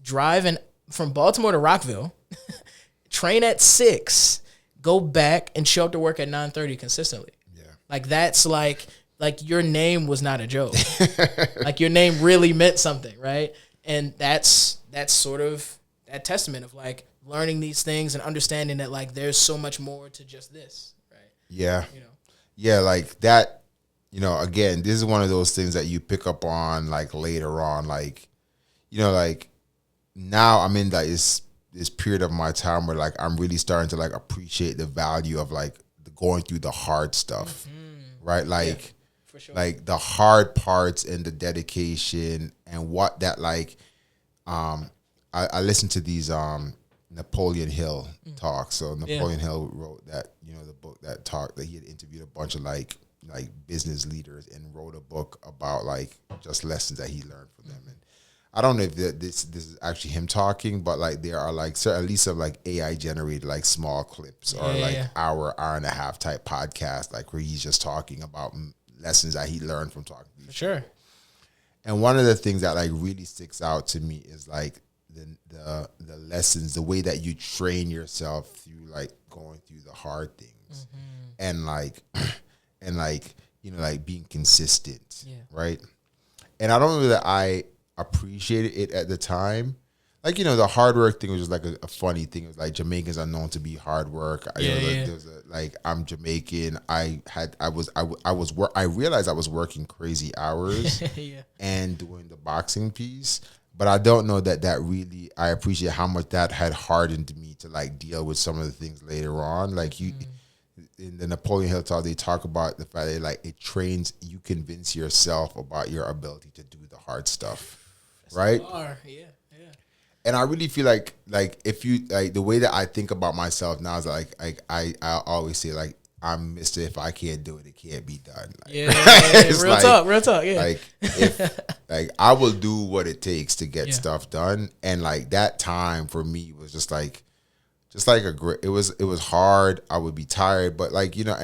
drive from Baltimore to Rockville. Train at 6, go back and show up to work at 9:30 consistently. Yeah, like that's like your name was not a joke. Like your name really meant something, right? And that's sort of that testament of like learning these things and understanding that like there's so much more to just this, right? Yeah, you know, yeah, like that. You know, again, this is one of those things that you pick up on like later on, like you know, like now I'm in this period of my time where like I'm really starting to like appreciate the value of like going through the hard stuff, right? Like, for sure. Like the hard parts and the dedication and what that like. I listened to these Napoleon Hill talks. So Napoleon Hill wrote that, you know, the book that talked that he had interviewed a bunch of like business leaders and wrote a book about like just lessons that he learned from them. And I don't know if this is actually him talking, but like there are like at least some like AI generated like small clips or hour and a half type podcast like where he's just talking about lessons that he learned from talking to these sure people. And one of the things that like really sticks out to me is like the lessons, the way that you train yourself through like going through the hard things and like you know like being consistent, right? And I don't know that I appreciated it at the time. Like, you know, the hard work thing was just like a funny thing. It was like Jamaicans are known to be hard work. I'm Jamaican. I realized I was working crazy hours and doing the boxing piece. But I don't know that really, I appreciate how much that had hardened me to like deal with some of the things later on. Like in the Napoleon Hill talk, they talk about the fact that like it trains, you convince yourself about your ability to do the hard stuff. Right? Yeah. And I really feel like if you like the way that I think about myself now is like I always say like I'm Mr. If I can't do it, it can't be done. Like, real talk. Yeah. Like if like I will do what it takes to get stuff done, and like that time for me was just like a great. It was hard. I would be tired, but like you know,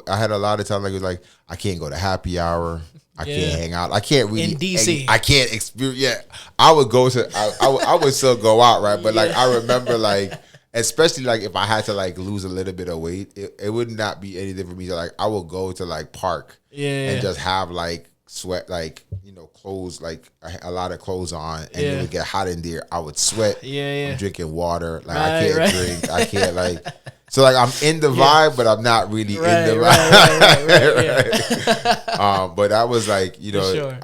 I had a lot of time like it was like I can't go to happy hour. I can't hang out. I can't really in DC. I can't experience. Yeah, I would go to. I would still go out, right? But like I remember, like especially like if I had to like lose a little bit of weight, it would not be anything for me to like. I would go to like park and just have like sweat, like you know, clothes, like a lot of clothes on, and it would get hot in there. I would sweat. I'm drinking water. Like I can't drink. I can't like. So like I'm in the vibe, but I'm not really in the vibe. But I was like, you know,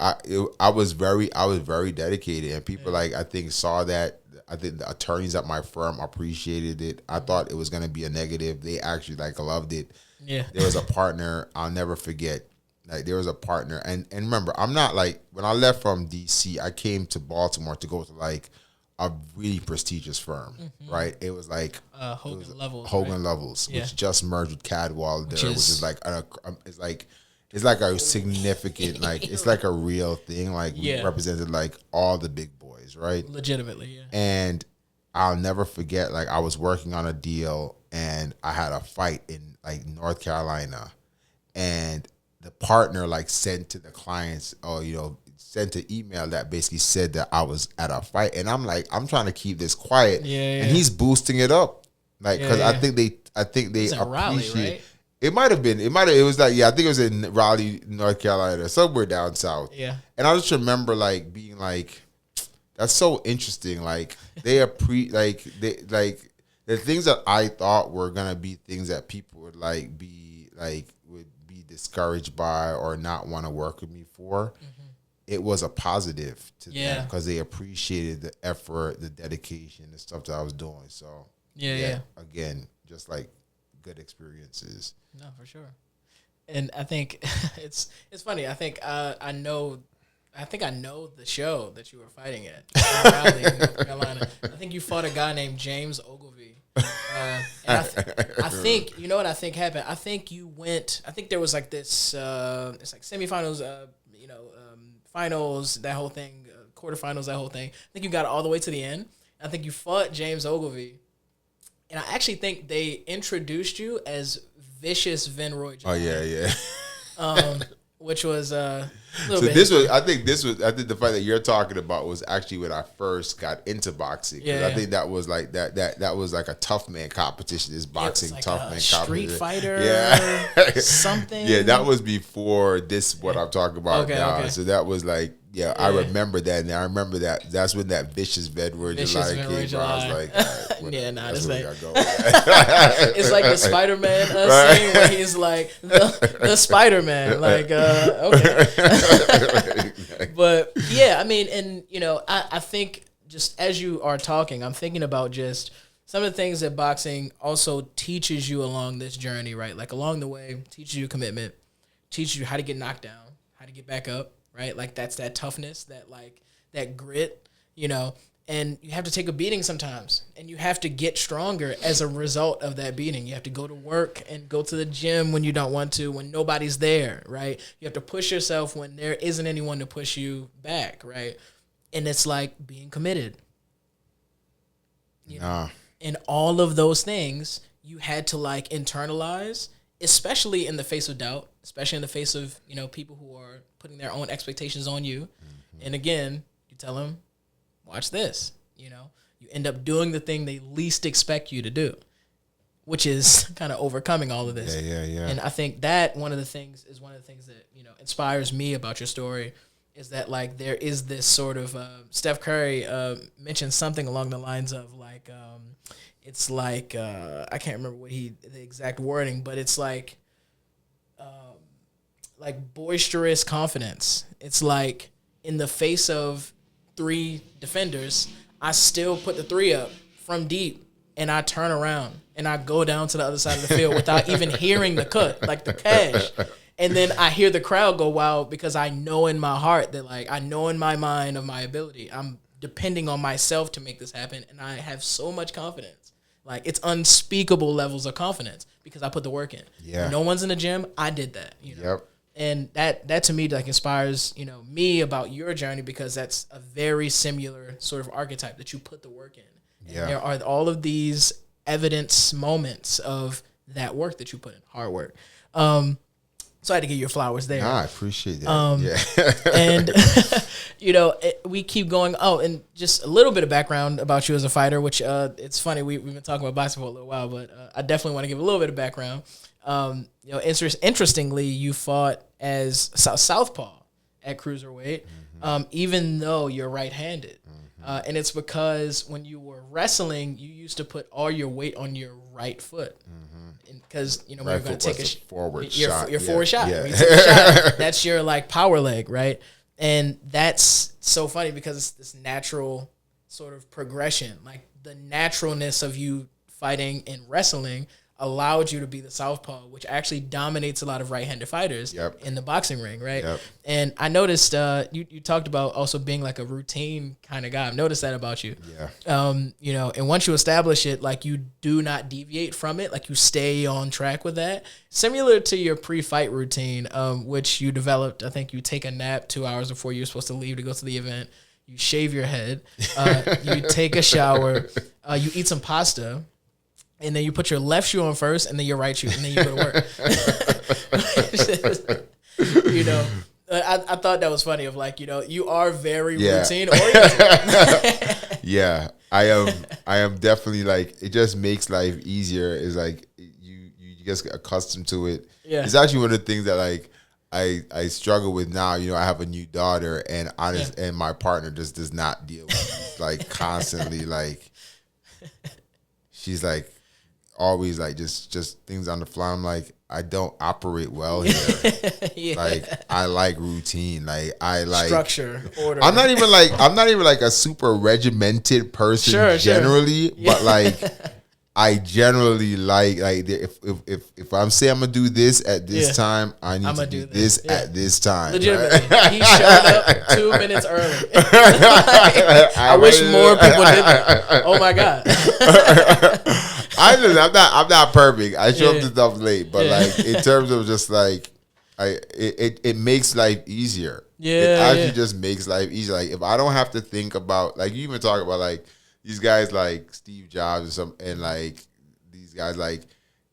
I was very dedicated, and people like I think saw that. I think the attorneys at my firm appreciated it. I thought it was gonna be a negative. They actually like loved it. Yeah. There was a partner I'll never forget. Like there was a partner, and remember, I'm not like when I left from DC, I came to Baltimore to go to like a really prestigious firm, right? It was like Hogan Levels. Hogan right? Levels, Yeah. which just merged with Cadwell there, which is- is like it's like a significant, like it's like a real thing. Like we Yeah. represented like all the big boys, right? Legitimately, yeah. And I'll never forget, like I was working on a deal and I had a fight in like North Carolina, and the partner like sent to the clients, or sent an email that basically said that I was at a fight, and I'm like, I'm trying to keep this quiet, and he's boosting it up, like because I think they It's in Raleigh, appreciate. right? It might have been. It was like, I think it was in Raleigh, North Carolina, somewhere down south. Yeah. And I just remember like being like, that's so interesting. Like they the things that I thought were gonna be things that people would would be discouraged by or not want to work with me for. It was a positive to them because they appreciated the effort, the dedication, the stuff that I was doing. So again, just like good experiences. No, for sure. And I think it's funny. I think I know the show that you were fighting at in Raleigh, North Carolina. I think you fought a guy named James Ogilvy. And I think you know what I think happened. I think you went. I think there was like this. It's like semifinals. Finals. That whole thing. Quarterfinals. That whole thing. I think you got all the way to the end. I think you fought James Ogilvy. And I actually think they introduced you as Vicious Venroy. Oh yeah. Which was a little So bit. I think the fight that you're talking about was actually when I first got into boxing. Yeah. I think that was like that was like a tough man competition. This boxing like tough a man Street competition. Fighter. Yeah. Something. Yeah, that was before this. What I'm talking about now. Okay. So that was like. Yeah, I remember that, and I remember that's when that Vicious Venroy July came. I was like, this where ain't. I go. It's like the Spider-Man scene where he's like the Spider-Man, like okay. But yeah, I mean, and I think just as you are talking, I'm thinking about just some of the things that boxing also teaches you along this journey, right? Like along the way, teaches you commitment, teaches you how to get knocked down, how to get back up. Right, like that's that toughness, that grit, and you have to take a beating sometimes, and you have to get stronger as a result of that beating. You have to go to work and go to the gym when you don't want to, when nobody's there, right? You have to push yourself when there isn't anyone to push you back, right? And it's like being committed. And all of those things you had to like internalize, especially in the face of doubt, especially in the face of, people who are putting their own expectations on you. And again, you tell them, watch this, you end up doing the thing they least expect you to do, which is kind of overcoming all of this. Yeah. And I think that one of the things that, inspires me about your story is that like, there is this sort of, Steph Curry mentioned something along the lines of like, it's like, I can't remember the exact wording, but it's like boisterous confidence. It's like in the face of 3 defenders, I still put the 3 up from deep and I turn around and I go down to the other side of the field without even hearing the cut, like the cash. And then I hear the crowd go wild because I know in my heart that like, I know in my mind of my ability, I'm depending on myself to make this happen. And I have so much confidence. Like it's unspeakable levels of confidence because I put the work in. Yeah. When no one's in the gym, I did that. Yep. And that to me like inspires, me about your journey because that's a very similar sort of archetype that you put the work in. And there are all of these evidence moments of that work that you put in, hard work. So I had to give you your flowers there. I appreciate that. And, we keep going. Oh, and just a little bit of background about you as a fighter, which it's funny. We've been talking about boxing for a little while, but I definitely want to give a little bit of background. Interestingly, you fought as southpaw at cruiserweight, even though you're right-handed. And it's because when you were wrestling, you used to put all your weight on your right foot. Because, when you're going to take a forward shot. Your forward shot. Yeah. When you take a shot, that's your like power leg, right? And that's so funny because it's this natural sort of progression. Like the naturalness of you fighting and wrestling allowed you to be the southpaw, which actually dominates a lot of right-handed fighters in the boxing ring, right? And I noticed you talked about also being like a routine kind of guy. I've noticed that about you. You know, and once you establish it, like you do not deviate from it, like you stay on track with that. Similar to your pre-fight routine, which you developed. I think you take a nap 2 hours before you're supposed to leave to go to the event. You shave your head. You take a shower. You eat some pasta. And then you put your left shoe on first, and then your right shoe, and then you go to work. You know, I thought that was funny. Of like, you know, you are very routine oriented. Yeah, I am definitely like, it just makes life easier. Is like you just get accustomed to it. Yeah, it's actually one of the things that like I struggle with now. You know, I have a new daughter, and and my partner just does not deal with it, like constantly like she's like. Always like just things on the fly. I'm like, I don't operate well here. Like I like routine. Like I like structure, order. I'm not even like a super regimented person generally, but like I generally like if I'm saying I'm gonna do this at this time, I need to do this at this time. Legitimately, right? He showed up 2 minutes early. I wish more people did that. Oh my god. I'm not perfect. I show up to stuff late, but like in terms of just like it makes life easier. It actually just makes life easier. Like if I don't have to think about, like you even talk about like these guys like Steve Jobs and like these guys like,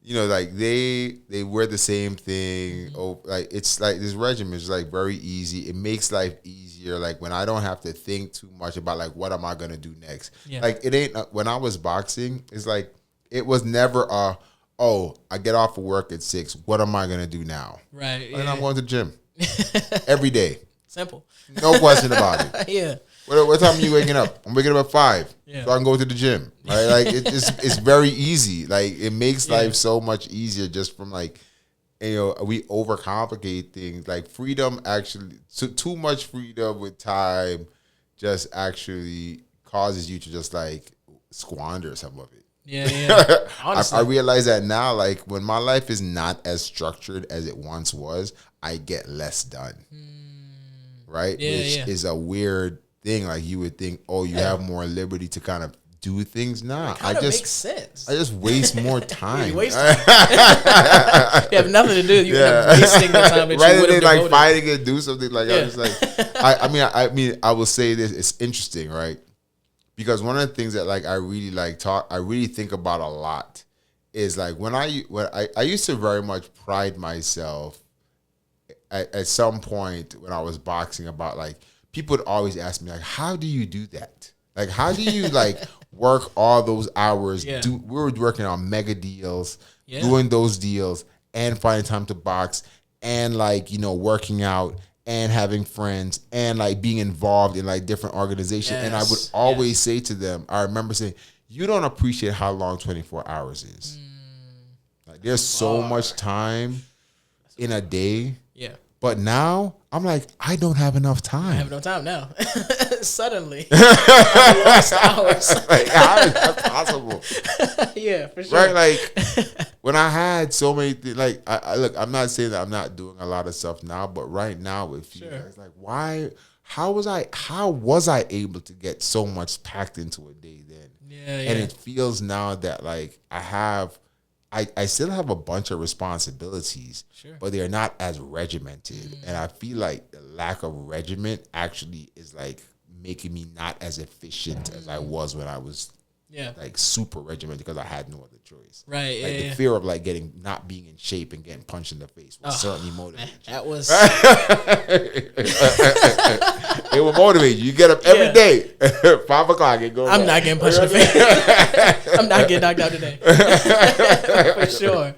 you know, like they wear the same thing. Oh, like it's like this regimen is like very easy. It makes life easier. Like when I don't have to think too much about like what am I gonna do next. Like it ain't when I was boxing. It's like it was never I get off of work at 6. What am I gonna do now? Right. And I'm going to the gym every day. Simple. No question about it. What time are you waking up? I'm waking up at 5, so I can go to the gym. Right? Like it's very easy. Like it makes life so much easier just from like, you know, we overcomplicate things. Like freedom actually, too much freedom with time just actually causes you to just like squander some of it. I realize that now, like when my life is not as structured as it once was, I get less done. Right? Which is a weird thing. Like you would think, oh, you have more liberty to kind of do things. Nah, I just makes sense. I just waste more time. You waste time. You have nothing to do. You end up wasting the time that rather you would have than like fighting and do something like I was like I mean I will say this, it's interesting, right? Because one of the things that like I really think about a lot is like when I used to very much pride myself at some point when I was boxing about like people would always ask me like, how do you do that? Like how do you like work all those hours? We were working on mega deals, doing those deals and finding time to box and like, you know, working out and having friends and like being involved in like different organizations. And I would always say to them, I remember saying, you don't appreciate how long 24 hours is. Like there's so much time in a day. But now I'm like, I don't have enough time. I have no time now. Suddenly. I lost hours. Like, how is that possible? For sure. Right? Like when I had so many things, like I look, I'm not saying that I'm not doing a lot of stuff now, but right now with you guys, like how was I able to get so much packed into a day then? And it feels now that like I still have a bunch of responsibilities, but they're not as regimented. And I feel like the lack of regiment actually is like making me not as efficient as I was when I was like super regimented because I had no other choice. Right. Like the fear of like not being in shape and getting punched in the face will certainly motivate you. That was it will motivate you. You get up every day, 5 o'clock and go. I'm not getting punched in the face. I'm not getting knocked out today. For sure.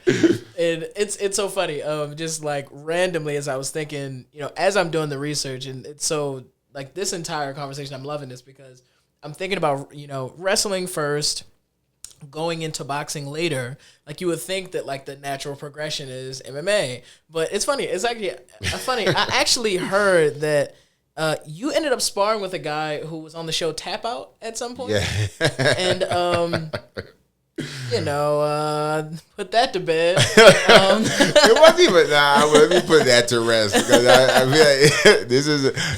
And it's so funny. Just like randomly as I was thinking, you know, as I'm doing the research, and it's so like this entire conversation, I'm loving this because I'm thinking about, you know, wrestling first, going into boxing later. Like you would think that like the natural progression is MMA, but it's funny. It's actually funny. I actually heard that you ended up sparring with a guy who was on the show Tap Out at some point. And You know, put that to bed. It wasn't even. Nah, let me put that to rest because I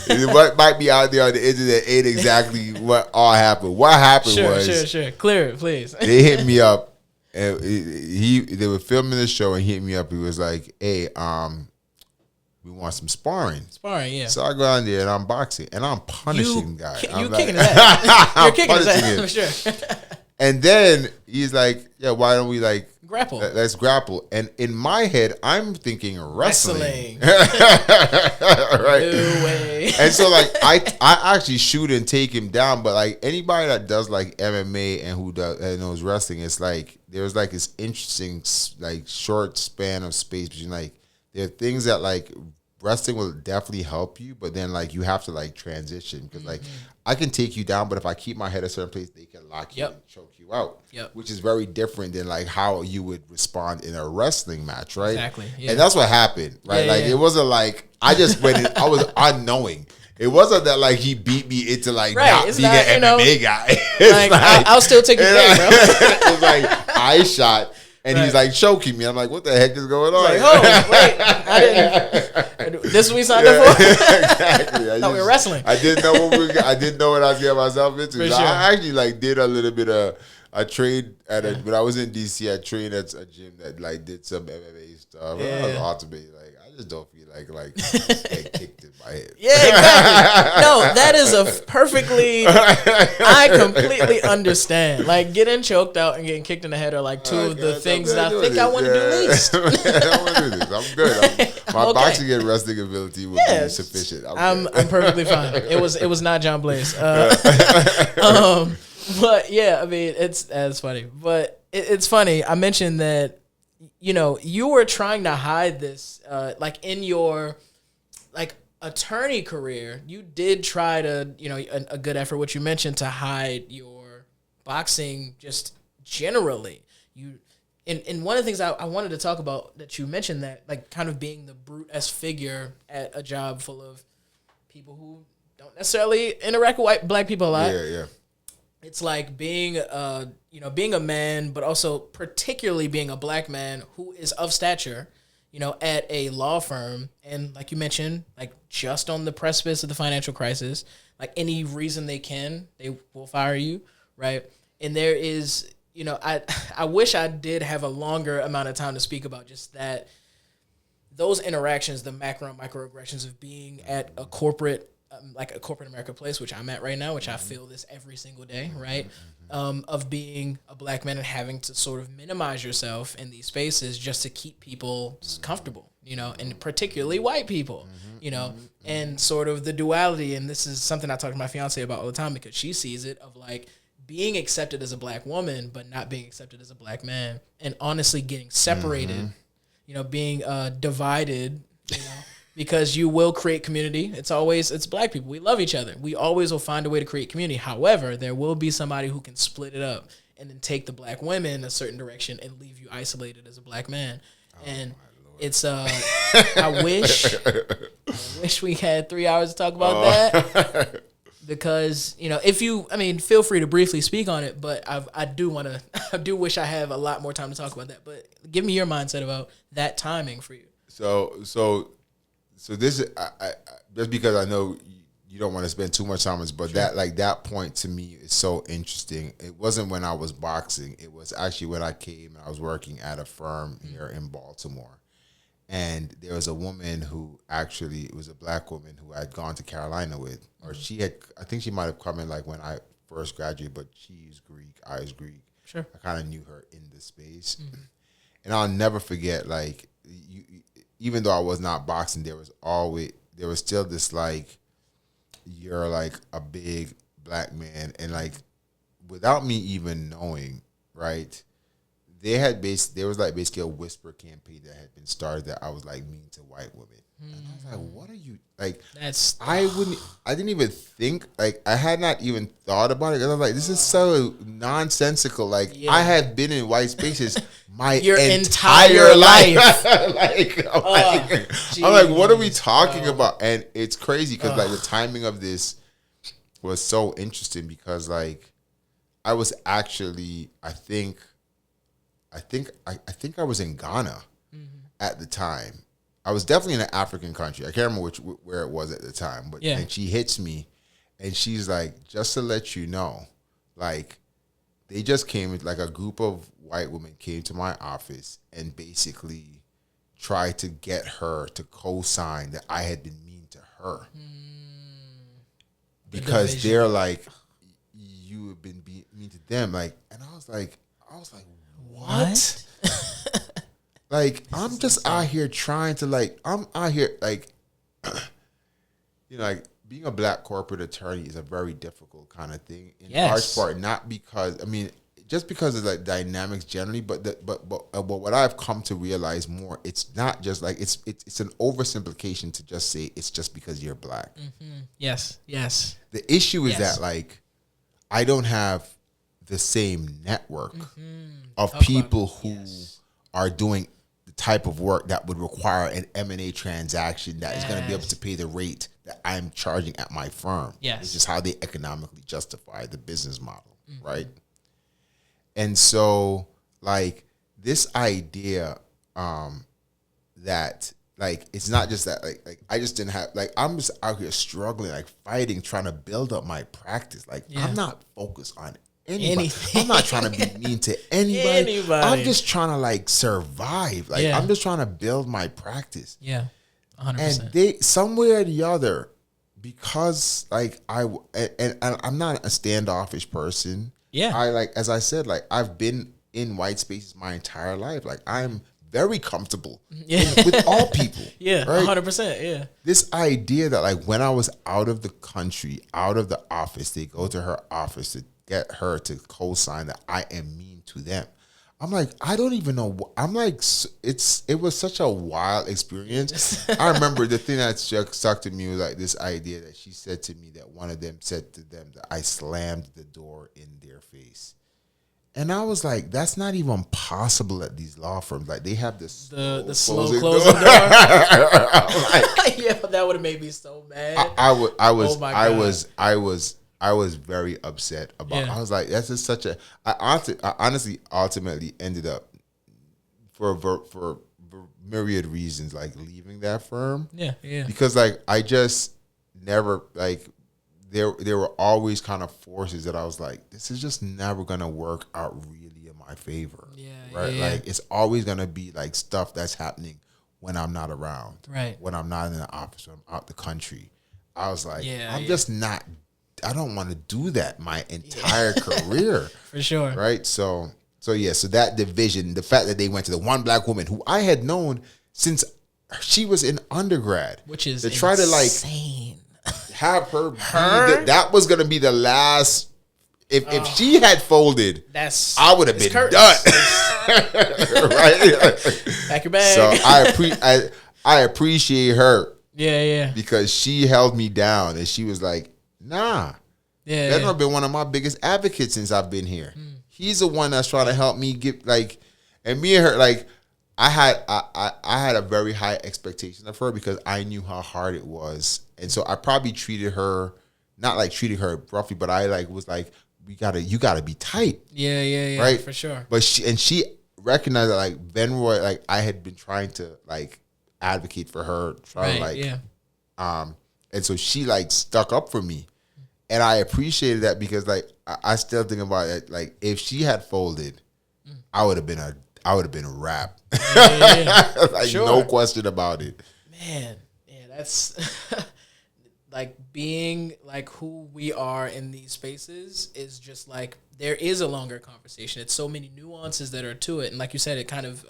feel like what might be out there on the internet ain't exactly what all happened. What happened was Sure. Clear it, please. They hit me up, and they were filming the show, and he hit me up. He was like, "Hey, we want some sparring." Sparring, yeah. So I go down there and I'm boxing, and I'm punishing the guy. You're kicking his ass. You're kicking his ass for sure. And then he's like, "Yeah, why don't we like grapple? Let's grapple." And in my head, I'm thinking wrestling. Right? No way. And so like I actually shoot and take him down, but like anybody that does like MMA and who knows wrestling, it's like there's like this interesting like short span of space between like there are things that like wrestling will definitely help you, but then like you have to like transition because like I can take you down, but if I keep my head a certain place, they can lock you and choke you out. Which is very different than like how you would respond in a wrestling match, right? Exactly. Yeah. And that's what happened, right? It wasn't like I just went in, I was unknowing. It wasn't that like he beat me into like not being an MMA guy. Like, I'll still take you back, bro. It's like I shot. And he's like choking me. I'm like, what the heck is going on? Like, oh, wait, I didn't. This is what we signed up for. Exactly. We were wrestling. I didn't know I didn't know what I was getting myself into. So sure. I actually like did a little bit of. I trained at when I was in DC. I trained at a gym that like did some MMA stuff. Yeah. I was ultimately like, I just don't feel like getting kicked in my head. Yeah, exactly. No, that is a perfectly. I completely understand. Like getting choked out and getting kicked in the head are like two of the things that I think I want to do least. I want to do this. I'm good. My boxing and wrestling ability will be sufficient. I'm perfectly fine. It was not John Blaze. But yeah, I mean, it's funny. But it's funny. I mentioned that, you know, you were trying to hide this, like in your, like, attorney career. You did try to, you know, a good effort, which you mentioned, to hide your boxing just generally. And one of the things I wanted to talk about that you mentioned, that like kind of being the brute-esque figure at a job full of people who don't necessarily interact with black people a lot. Yeah. It's like being being a man, but also particularly being a black man who is of stature, you know, at a law firm. And like you mentioned, like just on the precipice of the financial crisis, like any reason they will fire you, right? And there is, you know, I wish I did have a longer amount of time to speak about just that, those interactions, the macro and microaggressions of being at a corporate, like a corporate America place, which I'm at right now, which I feel this every single day, right? Of being a black man and having to sort of minimize yourself in these spaces just to keep people comfortable, you know, and particularly white people, you know, and sort of the duality. And this is something I talk to my fiance about all the time because she sees it, of like being accepted as a black woman, but not being accepted as a black man, and honestly getting separated, you know, being divided, you know, because you will create community. It's black people. We love each other. We always will find a way to create community. However, there will be somebody who can split it up and then take the black women a certain direction and leave you isolated as a black man. And it's I wish we had 3 hours to talk about that. Because, you know, feel free to briefly speak on it, but I do wish I have a lot more time to talk about that. But give me your mindset about that timing for you. So this is just because I know you don't want to spend too much time on this, but that point to me is so interesting. It wasn't when I was boxing. It was actually when I came and I was working at a firm here in Baltimore. And there was a woman who actually, it was a black woman who I had gone to Carolina with, or I think she might have come in like when I first graduated, but she's Greek, I was Greek. Sure. I kind of knew her in the space. And I'll never forget, like, even though I was not boxing, there was still this like, you're like a big black man, and like without me even knowing, right? There was like basically a whisper campaign that had been started that I was like mean to white women. And I was like, what are you like? I didn't even think, like, I had not even thought about it. Cause I was like, this is so nonsensical. Like, I had been in white spaces your entire life. I'm like, what are we talking about? And it's crazy because like the timing of this was so interesting because like I was actually, I think I think I was in Ghana at the time. I was definitely in an African country. I can't remember where it was at the time. But and she hits me, and she's like, just to let you know, like, they just came, like a group of white women came to my office and basically tried to get her to co-sign that I had been mean to her. Because they're like, you have been mean to them. Like, and I was like, what? Like, I'm just out here trying to, like, I'm out here, like, you know, like, being a black corporate attorney is a very difficult kind of thing. In large part, not because, I mean, just because of the dynamics generally, but what I've come to realize more, it's not just like, it's an oversimplification to just say it's just because you're black. Yes. The issue is that, like, I don't have the same network of people who are doing the type of work that would require an M&A transaction that is going to be able to pay the rate that I'm charging at my firm. Which is how they economically justify the business model, right? And so, like, this idea that, like, it's not just that, like I just didn't have, like, I'm just out here struggling, like, fighting, trying to build up my practice. Like, I'm not focused on anybody. I'm not trying to be mean to anybody. I'm just trying to, like, survive. Like, I'm just trying to build my practice. 100%. And they, somewhere or the other, because, like, and I'm not a standoffish person. I, like, as I said, like, I've been in white spaces my entire life. Like, I'm very comfortable with all people. Right? 100%. This idea that, like, when I was out of the country, out of the office, they go to her office to get her to co-sign that I am mean to them. I'm like, I don't even know. I'm like, it was such a wild experience. I remember the thing that stuck to me was, like, this idea that she said to me that one of them said to them that I slammed the door in their face. And I was like, that's not even possible at these law firms. Like, they have this the slow closing door. Like, yeah, that would have made me so mad. I was very upset about. I was like, that's just such a. I honestly ultimately ended up for myriad reasons, like, leaving that firm. Because, like, I just never, like, there were always kind of forces that I was like, this is just never gonna work out really in my favor. Like, it's always gonna be, like, stuff that's happening when I'm not around. When I'm not in the office, when I'm out the country. I was like, I'm just not. I don't want to do that my entire career. For sure. Right? So that division, the fact that they went to the one black woman who I had known since she was in undergrad. Which is to try insane. To, like, have her? That was going to be the last. If she had folded, I would have been done. Right? Pack your bag. So I appreciate her. Yeah. Because she held me down and she was like, nah. Venroy been one of my biggest advocates since I've been here. He's the one that's trying to help me get, like, and me and her, like, I had a very high expectation of her because I knew how hard it was. And so I probably treated her, not like treating her roughly, but I, like, was like, you gotta be tight. Yeah. Right? For sure. But she recognized that, like, Venroy, like, I had been trying to, like, advocate for her, and so she, like, stuck up for me. And I appreciated that because, like, I still think about it. Like, if she had folded, I would have been a wrap. Like, sure. No question about it. Man, that's like, being, like, who we are in these spaces is just, like, there is a longer conversation. It's so many nuances that are to it, and like you said, it kind of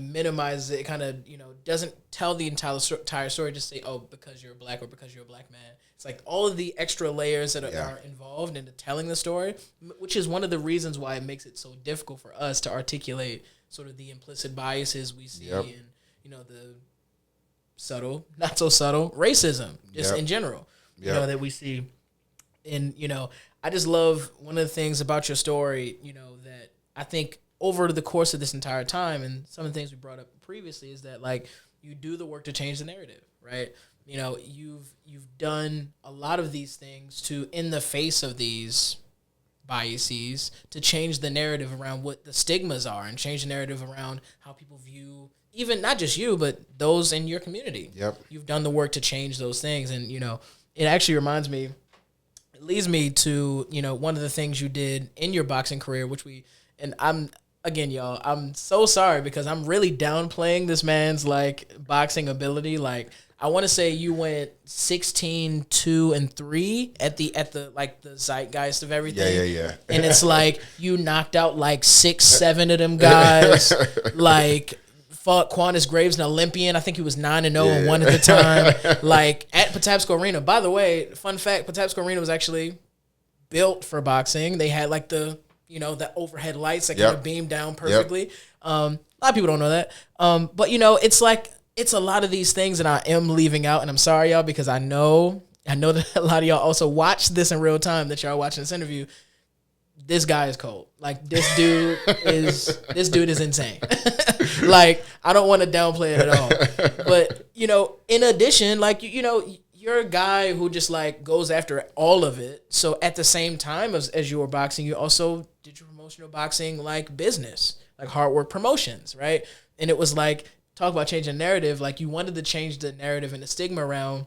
minimizes it. It kind of, doesn't tell the entire story. Just say, oh, because you're black or because you're a black man. It's like all of the extra layers that are involved into telling the story, which is one of the reasons why it makes it so difficult for us to articulate sort of the implicit biases we see in, the subtle, not so subtle racism, just in general, that we see. And, I just love one of the things about your story, that I think over the course of this entire time, and some of the things we brought up previously, is that, like, you do the work to change the narrative, right? You've done a lot of these things to, in the face of these biases to change the narrative around what the stigmas are and change the narrative around how people view even not just you, but those in your community. Yep. You've done the work to change those things. And, it actually reminds me, it leads me to, one of the things you did in your boxing career, again, y'all, I'm so sorry because I'm really downplaying this man's boxing ability. I want to say you went 16, 2, and 3 at the the zeitgeist of everything. Yeah. And it's you knocked out 6, 7 of them guys. Fought Quantus Graves, an Olympian. I think he was 9-0 and 1 at the time. At Patapsco Arena. By the way, fun fact: Patapsco Arena was actually built for boxing. They had the overhead lights that kind of beam down perfectly. A lot of people don't know that. But it's a lot of these things that I am leaving out, and I'm sorry, y'all, because I know that a lot of y'all also watch this in real time. That y'all watching this interview. This guy is cold. This dude is insane. I don't want to downplay it at all. But in addition, you're a guy who just goes after all of it. So at the same time as you were boxing, you also did your promotional boxing business, Hard Work Promotions, right? And it was talk about changing narrative. You wanted to change the narrative and the stigma around,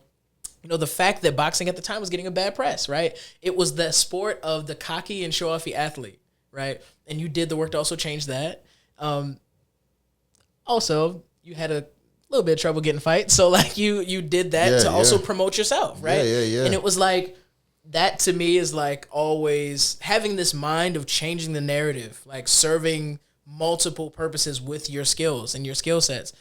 the fact that boxing at the time was getting a bad press, right? It was the sport of the cocky and show-offy athlete, right? And you did the work to also change that. Also, you had a little bit of trouble getting fights, so you did that to also promote yourself, right? Yeah. And it was that to me is always having this mind of changing the narrative, serving multiple purposes with your skills and your skill sets.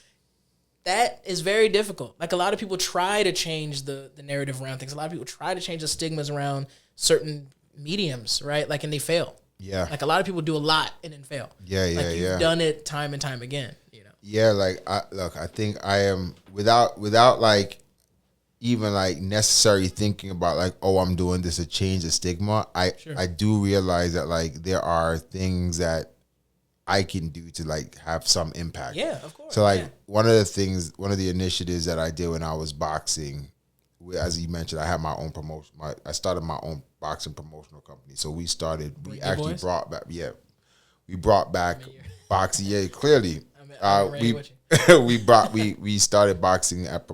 That is very difficult. A lot of people try to change the narrative around things. A lot of people try to change the stigmas around certain mediums, right? And they fail. Yeah. A lot of people do a lot and then fail. Yeah. You've done it time and time again, Yeah, I think I am without even necessarily thinking about I'm doing this to change the stigma. I do realize that there are things that I can do to have some impact. Yeah, of course. So one of the initiatives that I did when I was boxing, as you mentioned, I had my own promotion. I started my own boxing promotional company. So we brought back boxing. Yeah, clearly. We started boxing at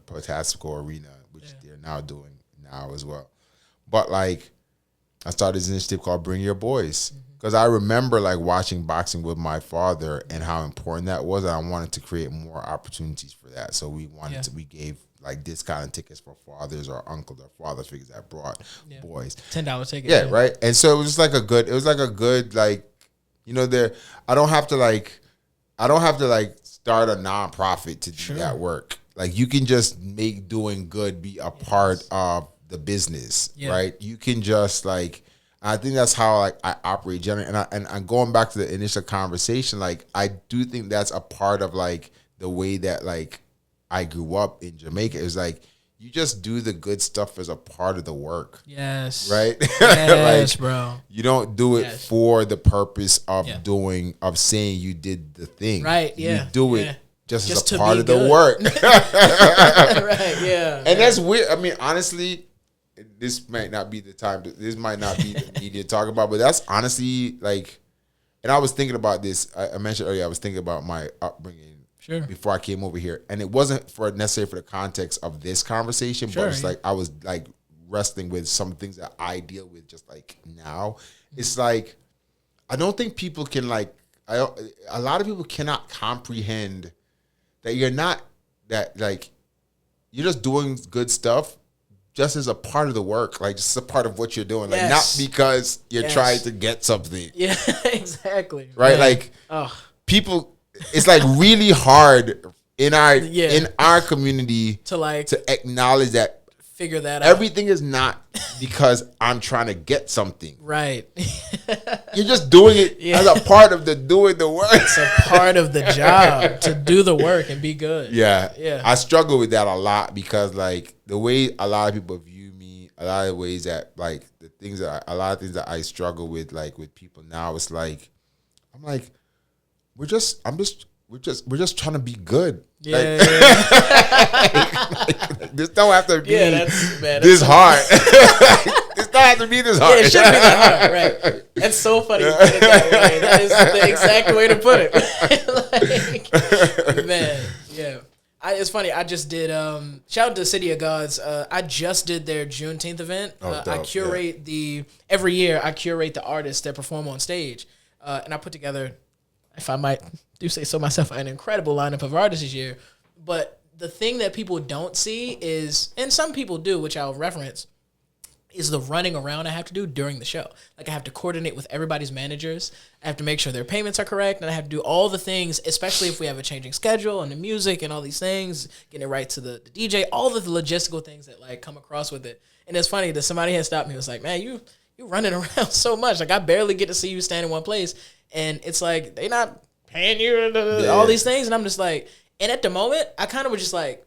Patapsco Arena, which they're now doing now as well. But I started this initiative called Bring Your Boys. Because I remember watching boxing with my father and how important that was, and I wanted to create more opportunities for that. So we gave discounted tickets for fathers or uncles or father figures that brought boys. $10 ticket. Yeah, right. And so it was just a good there. I don't have to start a nonprofit to do that work. You can just make doing good be a part of the business, right? You can just I think that's how I operate generally, and I'm going back to the initial conversation. I do think that's a part of the way that I grew up in Jamaica. It was you just do the good stuff as a part of the work. Yes. Right. Yes, bro. You don't do it for the purpose of saying you did the thing. Right. Yeah. You do it just as a part of good. the work. Right. Yeah. And that's weird. I mean, honestly. This might not be the time. This might not be the media to talk about, but that's honestly and I was thinking about this. I mentioned earlier, I was thinking about my upbringing before I came over here, and it wasn't necessarily for the context of this conversation, but it's I was wrestling with some things that I deal with just now. It's I don't think people can a lot of people cannot comprehend that you're not you're just doing good stuff. Just as a part of the work, just a part of what you're doing, not because you're trying to get something. Yeah, exactly. Right, people, it's really hard in our community to acknowledge that figure that out. Everything is not because I'm trying to get something. Right. You're just doing it as a part of doing the work. It's a part of the job to do the work and be good. Yeah. Yeah. I struggle with that a lot because the way a lot of people view me, a lot of ways that a lot of things that I struggle with with people now, it's I'm we're just trying to be good. Yeah. This don't have to be that's this hard. This don't have to be this hard. Yeah, it shouldn't be that hard, right? That's so funny you put it that way. That is the exact way to put it. Like, man, yeah. It's funny. I just did. Shout out to the City of Gods. I just did their Juneteenth event. I curate every year. I curate the artists that perform on stage, and I put together, if I might do say so myself, an incredible lineup of artists this year. But the thing that people don't see is, and some people do, which I'll reference, is the running around I have to do during the show. Like, I have to coordinate with everybody's managers. I have to make sure their payments are correct, and I have to do all the things, especially if we have a changing schedule and the music and all these things, getting it right to the DJ, all the logistical things that like come across with it. And it's funny that somebody had stopped me. It was like, man, you running around so much. Like, I barely get to see you stand in one place. And it's like, they not paying you all these things. And I'm just like, and at the moment, I kind of was just like,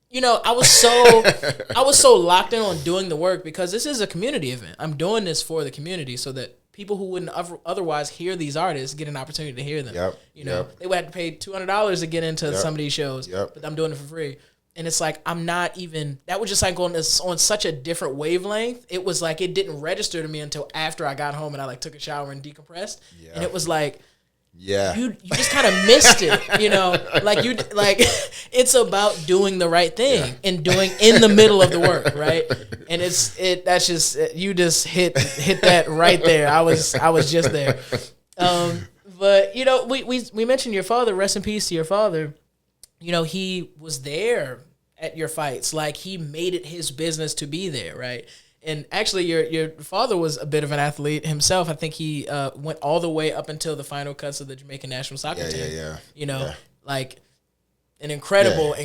you know, I was so locked in on doing the work because this is a community event. I'm doing this for the community so that people who wouldn't otherwise hear these artists get an opportunity to hear them. You know, they would have to pay $200 to get into some of these shows, but I'm doing it for free. And it's like, I'm not even, that was just like on such a different wavelength. It was like, it didn't register to me until after I got home and I like took a shower and decompressed. And it was like, you just kind of missed it, you know, like it's about doing the right thing and doing in the middle of the work, right? And that's just, you just hit that right there. I was just there. But you know, we mentioned your father. Rest in peace to your father. You know, he was there at your fights. Like, he made it his business to be there, right? And actually, your father was a bit of an athlete himself. I think he went all the way up until the final cuts of the Jamaican national soccer team. You know, like an incredible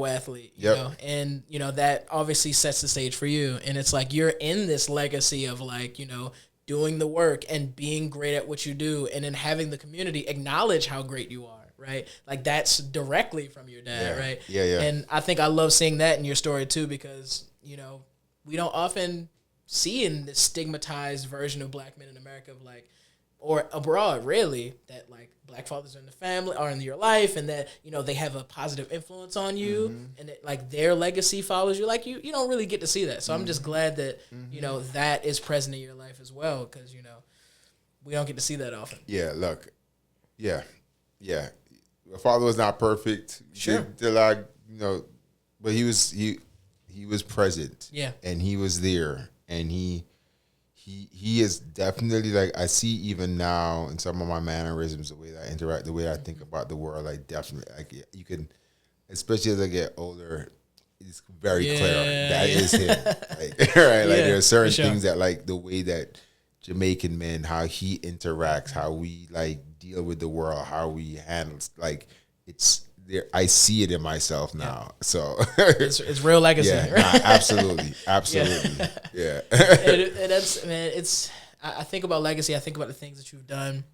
athlete. You know, and you know that obviously sets the stage for you. And it's like, you're in this legacy of, like, you know, doing the work and being great at what you do, and then having the community acknowledge how great you are. Right, like, that's directly from your dad. Right. And I think I love seeing that in your story too, because you know, we don't often see in this stigmatized version of black men in America, of like, or abroad, really, that like black fathers are in the family, are in your life, and that, you know, they have a positive influence on you, and that like their legacy follows you. Like, you don't really get to see that. So I'm just glad that, you know, that is present in your life as well, because, you know, we don't get to see that often. My father was not perfect. Sure. Like, you know, but he was present. Yeah. And he was there. And he is definitely, like, I see even now in some of my mannerisms, the way that I interact, the way I think about the world, like, definitely, like, you can, especially as I get older, it's very clear that is him. Like, right? Like, there are certain things that, like, the way that Jamaican men, how he interacts, how we, like, deal with the world, how we handle, like, it's there. I see it in myself now. So it's real legacy. Absolutely. Yeah. And that's, man, it's, I think about legacy. I think about the things that you've done,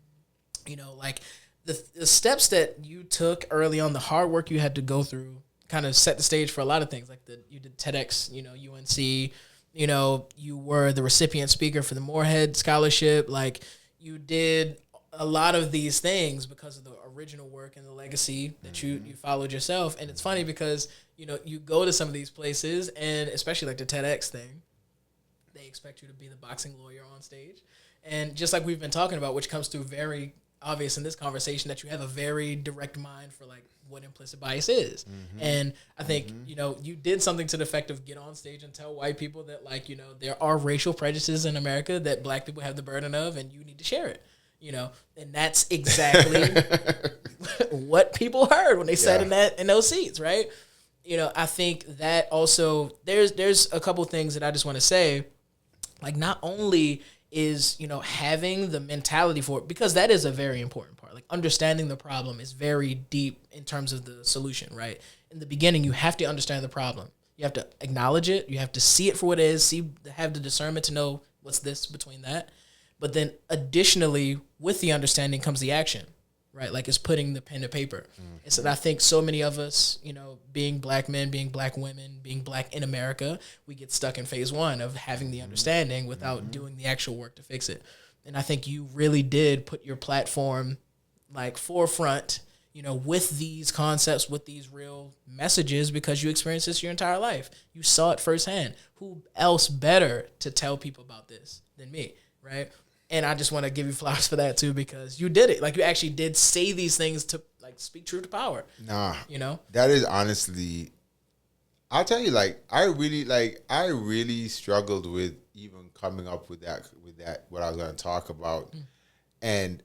you know, like the steps that you took early on, the hard work you had to go through kind of set the stage for a lot of things. Like you did TEDx, you know, UNC, you know, you were the recipient speaker for the Moorhead Scholarship. Like, you did a lot of these things because of the original work and the legacy that you followed yourself. And it's funny because, you know, you go to some of these places, and especially like the TEDx thing, they expect you to be the boxing lawyer on stage. And just like we've been talking about, which comes through very obvious in this conversation, that you have a very direct mind for like what implicit bias is. And I think, you know, you did something to the effect of get on stage and tell white people that, like, you know, there are racial prejudices in America that black people have the burden of, and you need to share it. You know, and that's exactly what people heard when they sat in those seats, right? You know, I think that also there's a couple things that I just want to say. Like, not only is, you know, having the mentality for it, because that is a very important part. Like, understanding the problem is very deep in terms of the solution, right? In the beginning, you have to understand the problem. You have to acknowledge it. You have to see it for what it is. Have the discernment to know what's this between that. But then additionally, with the understanding comes the action, right? Like, it's putting the pen to paper. And so I think so many of us, you know, being black men, being black women, being black in America, we get stuck in phase one of having the understanding without doing the actual work to fix it. And I think you really did put your platform, like, forefront, with these concepts, with these real messages, because you experienced this your entire life. You saw it firsthand. Who else better to tell people about this than me, right? And I just want to give you flowers for that too, because you did it. Like, you actually did say these things to like speak truth to power. Nah, You know? that is honestly, I'll tell you, like, I really struggled with even coming up with that what I was going to talk about, and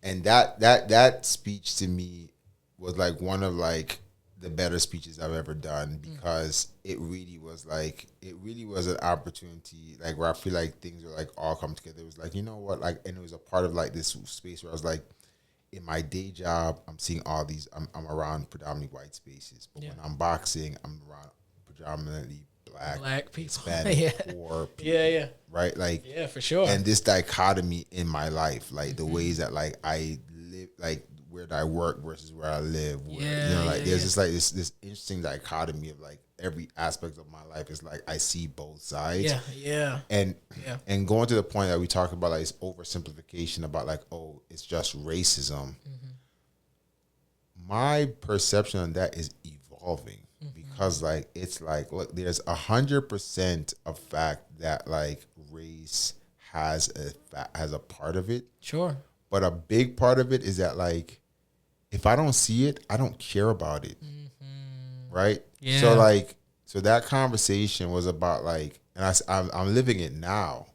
that speech to me was like one of like the better speeches I've ever done, because it really was an opportunity, like, where I feel like things were like all come together. It was like, you know what, like, and it was a part of like this space where I was like, in my day job, I'm seeing all these, I'm around predominantly white spaces, but when I'm boxing, I'm around predominantly black people, Hispanic, poor people, right? Like, for sure. And this dichotomy in my life, like the ways that like I live, like where I work versus where I live, where, there's just like this interesting dichotomy of like every aspect of my life is like I see both sides. And going to the point that we talk about, like, this oversimplification about like, oh, it's just racism. My perception on that is evolving, because like it's like, look, there's 100% of fact that like race has a part of it. Sure. But a big part of it is that like, if I don't see it, I don't care about it. Right? Yeah. So that conversation was about like, and I'm living it now.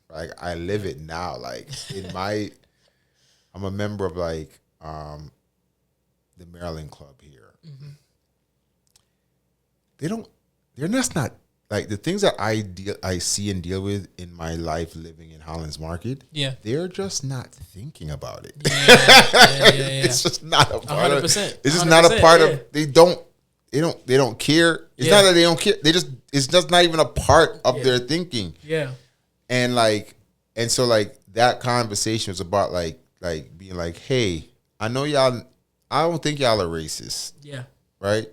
Like, I live it now. Like, I'm a member of like the Maryland Club here. They're just not like the things that I see and deal with in my life living in Holland's Market. Yeah. They're just not thinking about it. Yeah. It's just not a part 100%, of it. It's just not a part of, they don't care. It's not that they don't care. It's just not even a part of their thinking. Yeah. And so like that conversation was about like being like, hey, I know y'all, I don't think y'all are racist. Yeah. Right?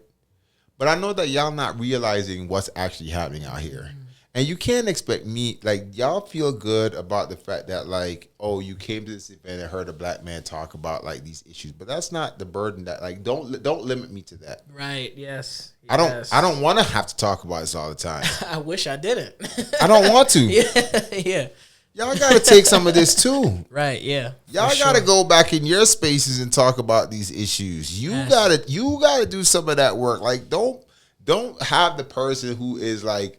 But I know that y'all not realizing what's actually happening out here. And you can't expect me, like, y'all feel good about the fact that, like, oh, you came to this event and heard a black man talk about, like, these issues. But that's not the burden that, like, don't limit me to that. Right, yes. I don't want to have to talk about this all the time. I wish I didn't. I don't want to. Yeah. Y'all got to take some of this, too. Right, yeah. Y'all got to go back in your spaces and talk about these issues. You got to do some of that work. Like, don't have the person who is, like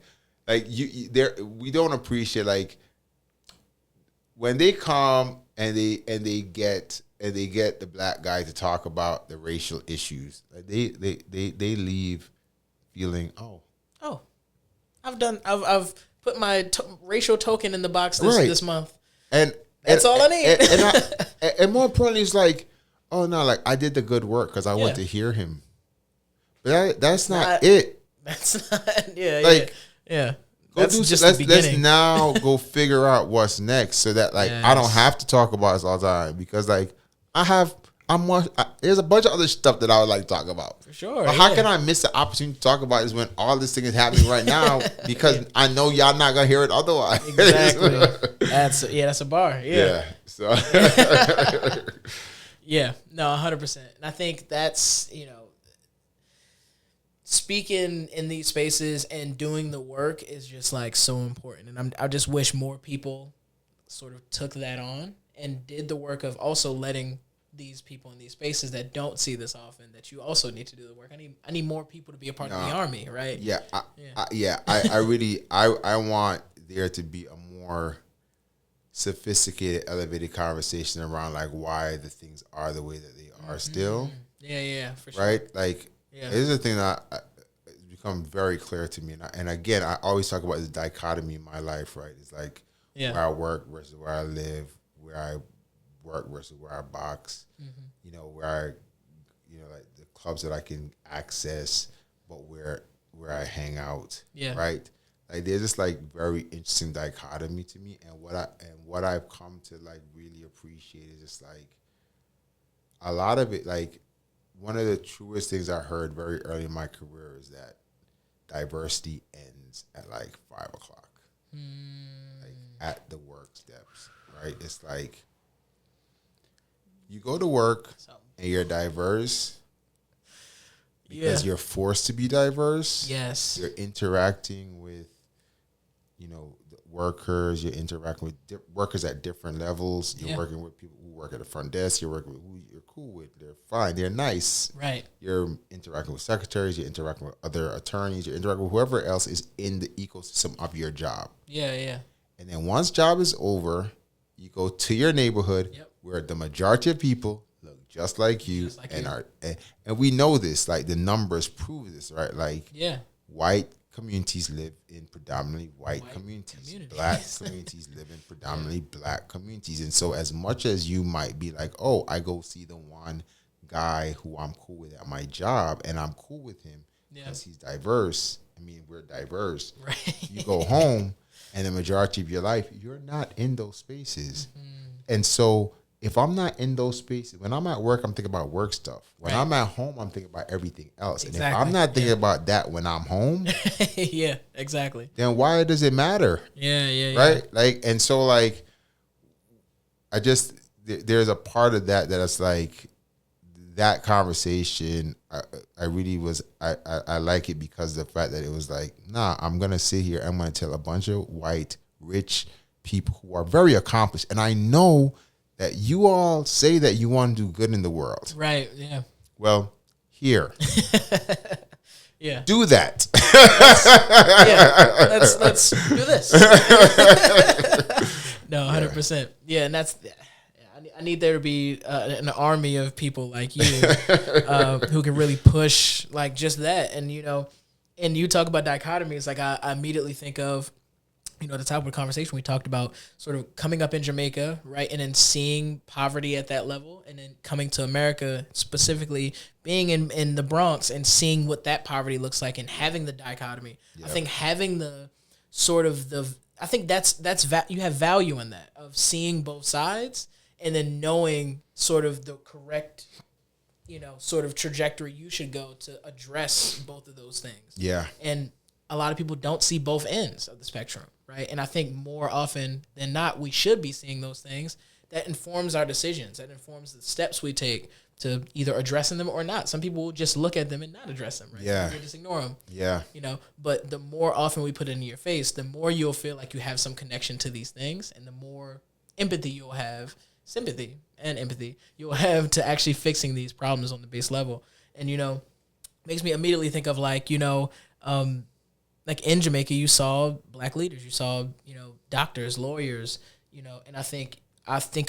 you there, we don't appreciate, like, when they come and they get the black guy to talk about the racial issues. Like, they leave feeling, oh, I've put my racial token in the box this month, and that's all I need. And more importantly, it's like, oh no, like, I did the good work because I want to hear him. But that's not it. That's not, like, yeah. Let's now go figure out what's next, so that like I don't have to talk about this all the time, because like there's a bunch of other stuff that I would like to talk about. For sure. But how can I miss the opportunity to talk about this when all this thing is happening right now? Because I know y'all not gonna hear it otherwise. Exactly. That's a bar. Yeah. So yeah. No, 100%. And I think that's, speaking in these spaces and doing the work is just like so important. And I just wish more people sort of took that on and did the work of also letting these people in these spaces that don't see this often, that you also need to do the work. I need more people to be a part of the army, right? Yeah. I really want there to be a more sophisticated, elevated conversation around like why the things are the way that they are still. Yeah, for sure. Right? Like, this is the thing that it's become very clear to me. And again, I always talk about this dichotomy in my life, right? It's like where I work versus where I live, where I work versus where I box, where I, like the clubs that I can access, but where I hang out, right? Like, there's this like very interesting dichotomy to me, and what I've come to like really appreciate is just like a lot of it. Like, one of the truest things I heard very early in my career is that diversity ends at like 5 o'clock, like at the work steps, right? It's like You go to work and you're diverse because you're forced to be diverse. Yes. You're interacting with, the workers. You're interacting with workers at different levels. You're working with people who work at the front desk. You're working with who you're cool with. They're fine. They're nice. Right. You're interacting with secretaries. You're interacting with other attorneys. You're interacting with whoever else is in the ecosystem of your job. Yeah, yeah. And then once job is over, you go to your neighborhood where the majority of people look just like you and we know this, like the numbers prove this, right? Like white communities live in predominantly white communities. Black communities live in predominantly black communities. And so as much as you might be like, oh, I go see the one guy who I'm cool with at my job and I'm cool with him because he's diverse. I mean, we're diverse. Right. You go home and the majority of your life, you're not in those spaces. And so if I'm not in those spaces, when I'm at work, I'm thinking about work stuff. When I'm at home, I'm thinking about everything else. Exactly. And if I'm not thinking about that when I'm home, yeah, exactly. Then why does it matter? Yeah. Right? Like, and so like, there's a part of that it's like that conversation. I really was, I like it because of the fact that it was like, nah, I'm going to sit here. I'm going to tell a bunch of white, rich people who are very accomplished. And I know that you all say that you want to do good in the world. Right, yeah. Well, here. Yeah. Do that. Let's do this. No, 100%. Yeah, and that's... I need there to be an army of people like you who can really push like just that. And, and you talk about dichotomies, like I immediately think of, at the top of the conversation, we talked about sort of coming up in Jamaica, right? And then seeing poverty at that level and then coming to America, specifically being in the Bronx and seeing what that poverty looks like and having the dichotomy. Yep. I think having the sort of I think you have value in that of seeing both sides and then knowing sort of the correct, sort of trajectory you should go to address both of those things. Yeah. And a lot of people don't see both ends of the spectrum, right? And I think more often than not, we should be seeing those things. That informs our decisions. That informs the steps we take to either addressing them or not. Some people will just look at them and not address them, right? Yeah. They'll just ignore them. Yeah. But the more often we put it in your face, the more you'll feel like you have some connection to these things and the more empathy you'll have, sympathy and empathy you'll have to actually fixing these problems on the base level. And, makes me immediately think of like in Jamaica, you saw black leaders, you saw, doctors, lawyers, and I think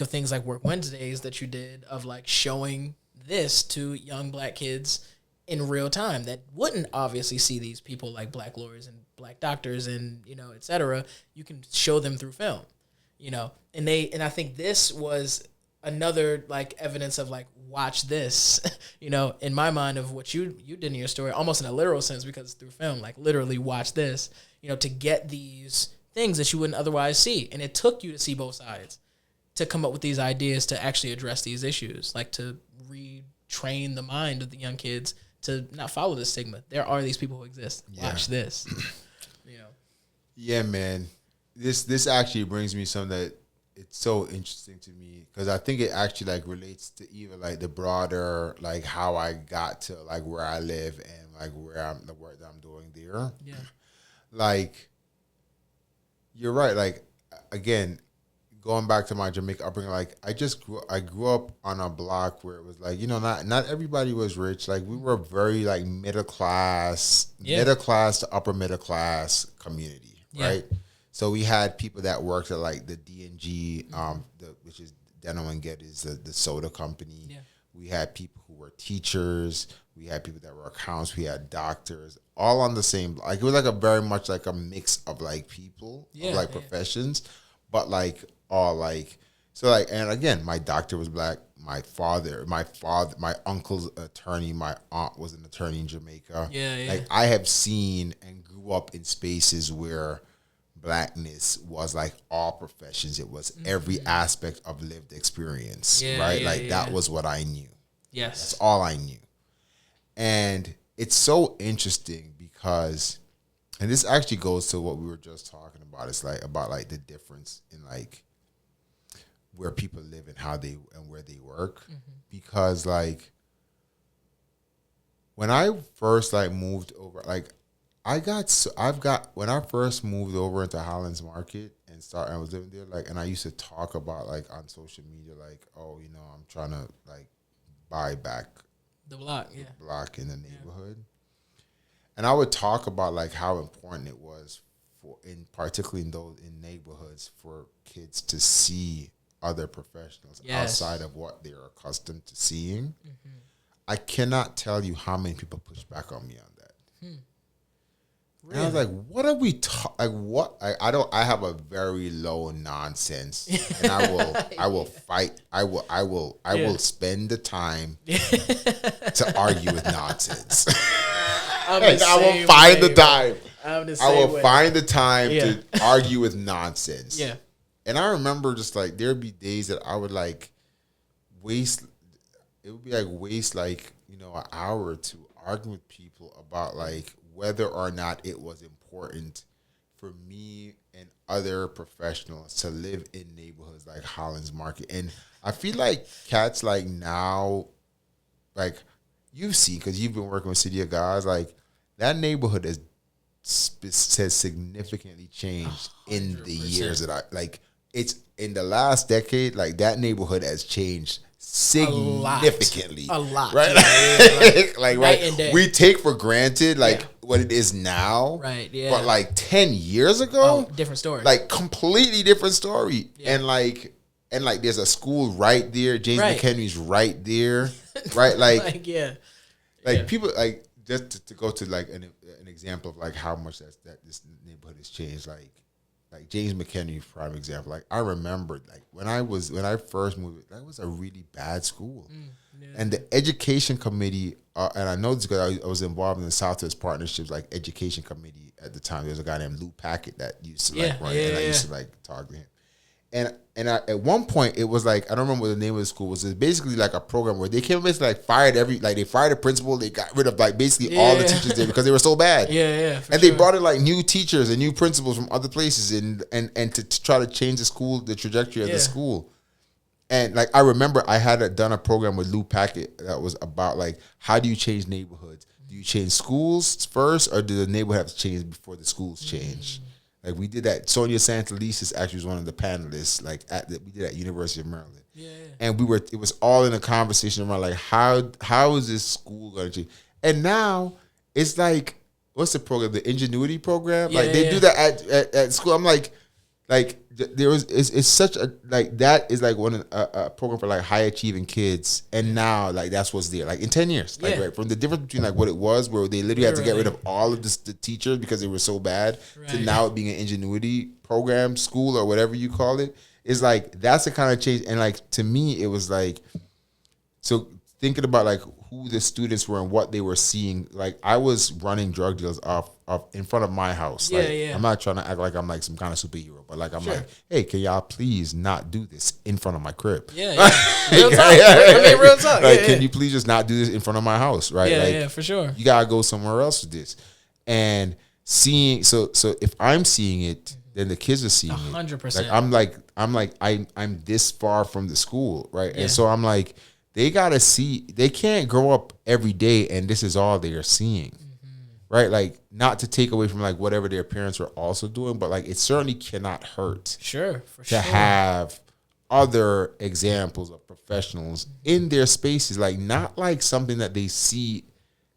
of things like Work Wednesdays that you did of like showing this to young black kids in real time that wouldn't obviously see these people like black lawyers and black doctors and, et cetera. You can show them through film, and I think this was another like evidence of like, watch this, in my mind of what you did in your story, almost in a literal sense because it's through film, like literally watch this, to get these things that you wouldn't otherwise see. And it took you to see both sides to come up with these ideas to actually address these issues, like to retrain the mind of the young kids to not follow the stigma. There are these people who exist. Watch this. Yeah, man. This actually brings me something that it's so interesting to me because I think it actually like relates to even like the broader like how I got to like where I live and like the work that I'm doing there. Yeah. Like you're right. Like again, going back to my Jamaica upbringing, like I grew up on a block where it was like, not everybody was rich. Like we were very like middle class to upper middle class community, right? So we had people that worked at like the D&G, which is Deno and Get is the soda company. Yeah. We had people who were teachers. We had people that were accountants. We had doctors, all on the same. Like it was like a very much like a mix of like people, of like professions, but like all like so like. And again, my doctor was black. My uncle's attorney. My aunt was an attorney in Jamaica. Yeah. Like I have seen and grew up in spaces where Blackness was like all professions. It was every aspect of lived experience, right? That was what I knew. Yes. That's all I knew. And it's so interesting because, and this actually goes to what we were just talking about. It's like about like the difference in like where people live and where they work, because like when I first like moved over, like when I first moved over into Highlands Market I was living there, like, and I used to talk about like on social media, like, oh, I'm trying to like buy back the block in the neighborhood. And I would talk about like how important it was particularly in neighborhoods for kids to see other professionals outside of what they're accustomed to seeing. I cannot tell you how many people push back on me on that. Really? And I was like, what are we talking? Like, what? I have a very low nonsense, and I will fight. I will spend the time to argue with nonsense. I will find the time. I will find the time to argue with nonsense. Yeah. And I remember just like there'd be days that I would like waste. It would be like waste like an hour or two arguing with people about like whether or not it was important for me and other professionals to live in neighborhoods like Highlands Market. And I feel like cats like now, like you've seen, because you've been working with City of Gods, like that neighborhood has significantly changed 100%. In the years that it's in the last decade, like that neighborhood has changed significantly. A lot. Right? Yeah. Like we take for granted what it is now. Right. Yeah. But like 10 years ago, different story. Like completely different story. Yeah. And there's a school right there. James McHenry's right there. Right? Like people like just to go to like an example of like how much that this neighborhood has changed. Like James McHenry, prime example. Like I remember, like when I first moved, that was a really bad school, and the education committee. And I know this because I was involved in the Southwest Partnerships like education committee at the time. There was a guy named Lou Packett that used to like run, and I used to like talk to him. And at one point it was like I don't remember what the name of the school was. It's basically like a program where they came and basically like they fired the principal. They got rid of like basically all the teachers there because they were so bad. And they brought in like new teachers and new principals from other places and to try to change the trajectory of the school. And like I remember I had done a program with Lou Packett that was about like how do you change neighborhoods? Do you change schools first or do the neighborhood have to change before the schools change? Like we did that. Sonia Santelises actually was one of the panelists. Like we did at University of Maryland. And it was all in a conversation around like how is this school going to change? And now it's like what's the program? The Ingenuity program. They do that at school. I'm like it's such a like that is like a program for like high achieving kids, and now like that's what's there like in 10 years right from the difference between like what it was where they literally had to get rid of all of the teachers because they were so bad to now it being an Ingenuity program school or whatever you call it is like that's the kind of change. And like to me it was like so thinking about like who the students were and what they were seeing. Like I was running drug deals off in front of my house. I'm not trying to act like I'm like some kind of superhero, but like I'm like, hey, can y'all please not do this in front of my crib? Real talk. I mean, real talk. Like, can you please just not do this in front of my house? Right? Yeah, for sure. You gotta go somewhere else with this. And seeing so if I'm seeing it, then the kids are seeing 100%. it. I'm this far from the school, right? And so I'm like, they gotta see. They can't grow up every day and this is all they are seeing, right? Like not to take away from like whatever their parents are also doing, but like it certainly cannot hurt. To have other examples of professionals in their spaces, like not like something that they see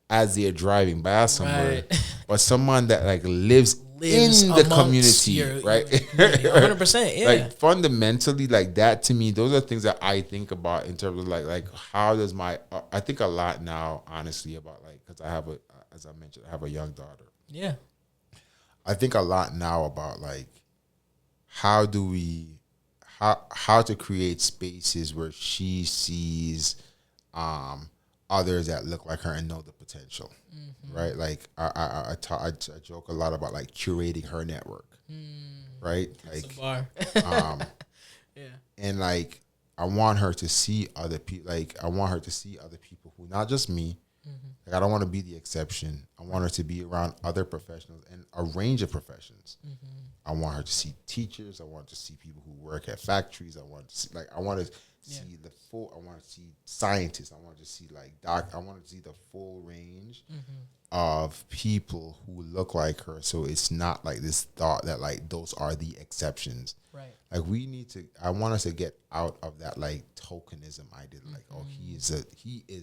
as they're driving by somewhere, but someone that like lives in the community, right? 100%, Like fundamentally, like that to me, those are things that I think about in terms of like how does I think a lot now, honestly, about like because I have as I mentioned, I have a young daughter. Yeah, I think a lot now about like how to create spaces where she sees others that look like her and know the potential, right? Like I joke a lot about like curating her network, right? Like, and like I want her to see other people. Like I want her to see other people who not just me, Like, I don't want to be the exception. I want her to be around other professionals and a range of professions. I want her to see teachers. I want her to see people who work at factories. I want to see, I want to see the full. I want to see scientists. I want to see I want to see the full range of people who look like her. So it's not like this thought that those are the exceptions. Right. Like, I want us to get out of that tokenism idea. Oh, he is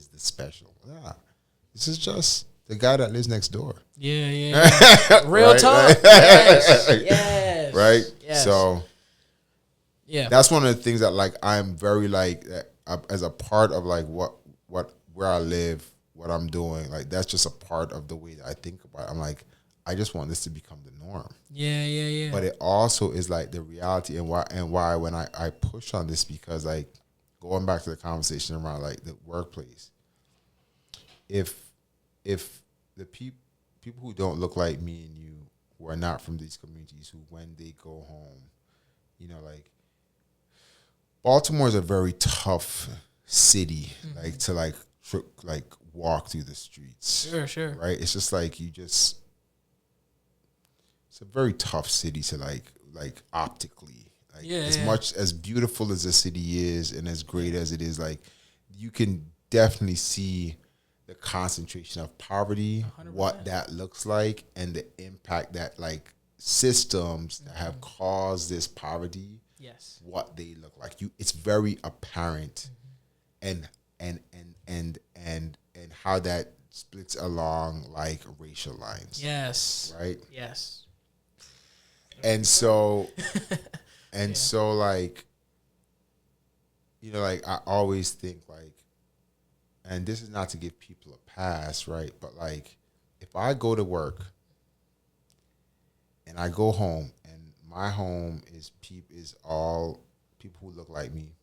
the special. Yeah, this is just the guy that lives next door. Yeah. Real right? talk. Yes. Right. Yes. So. Yeah, that's one of the things that I'm very as a part of where I live, what I'm doing. That's just a part of the way that I think about it. I'm I just want this to become the norm. Yeah. But it also is the reality and why when I push on this, because going back to the conversation around the workplace, if the people who don't look like me and you, who are not from these communities, who when they go home, Baltimore is a very tough city, to walk through the streets. Sure. Right? It's just it's a very tough city to optically. Much as beautiful as the city is and as great as it is, you can definitely see the concentration of poverty, 100%. What that looks like, and the impact that systems that have caused this poverty. Yes. What they look like. It's very apparent, and how that splits along racial lines. Yes. Right? Yes. And so so I always think and this is not to give people a pass, right? But if I go to work and I go home, my home is all people who look like me,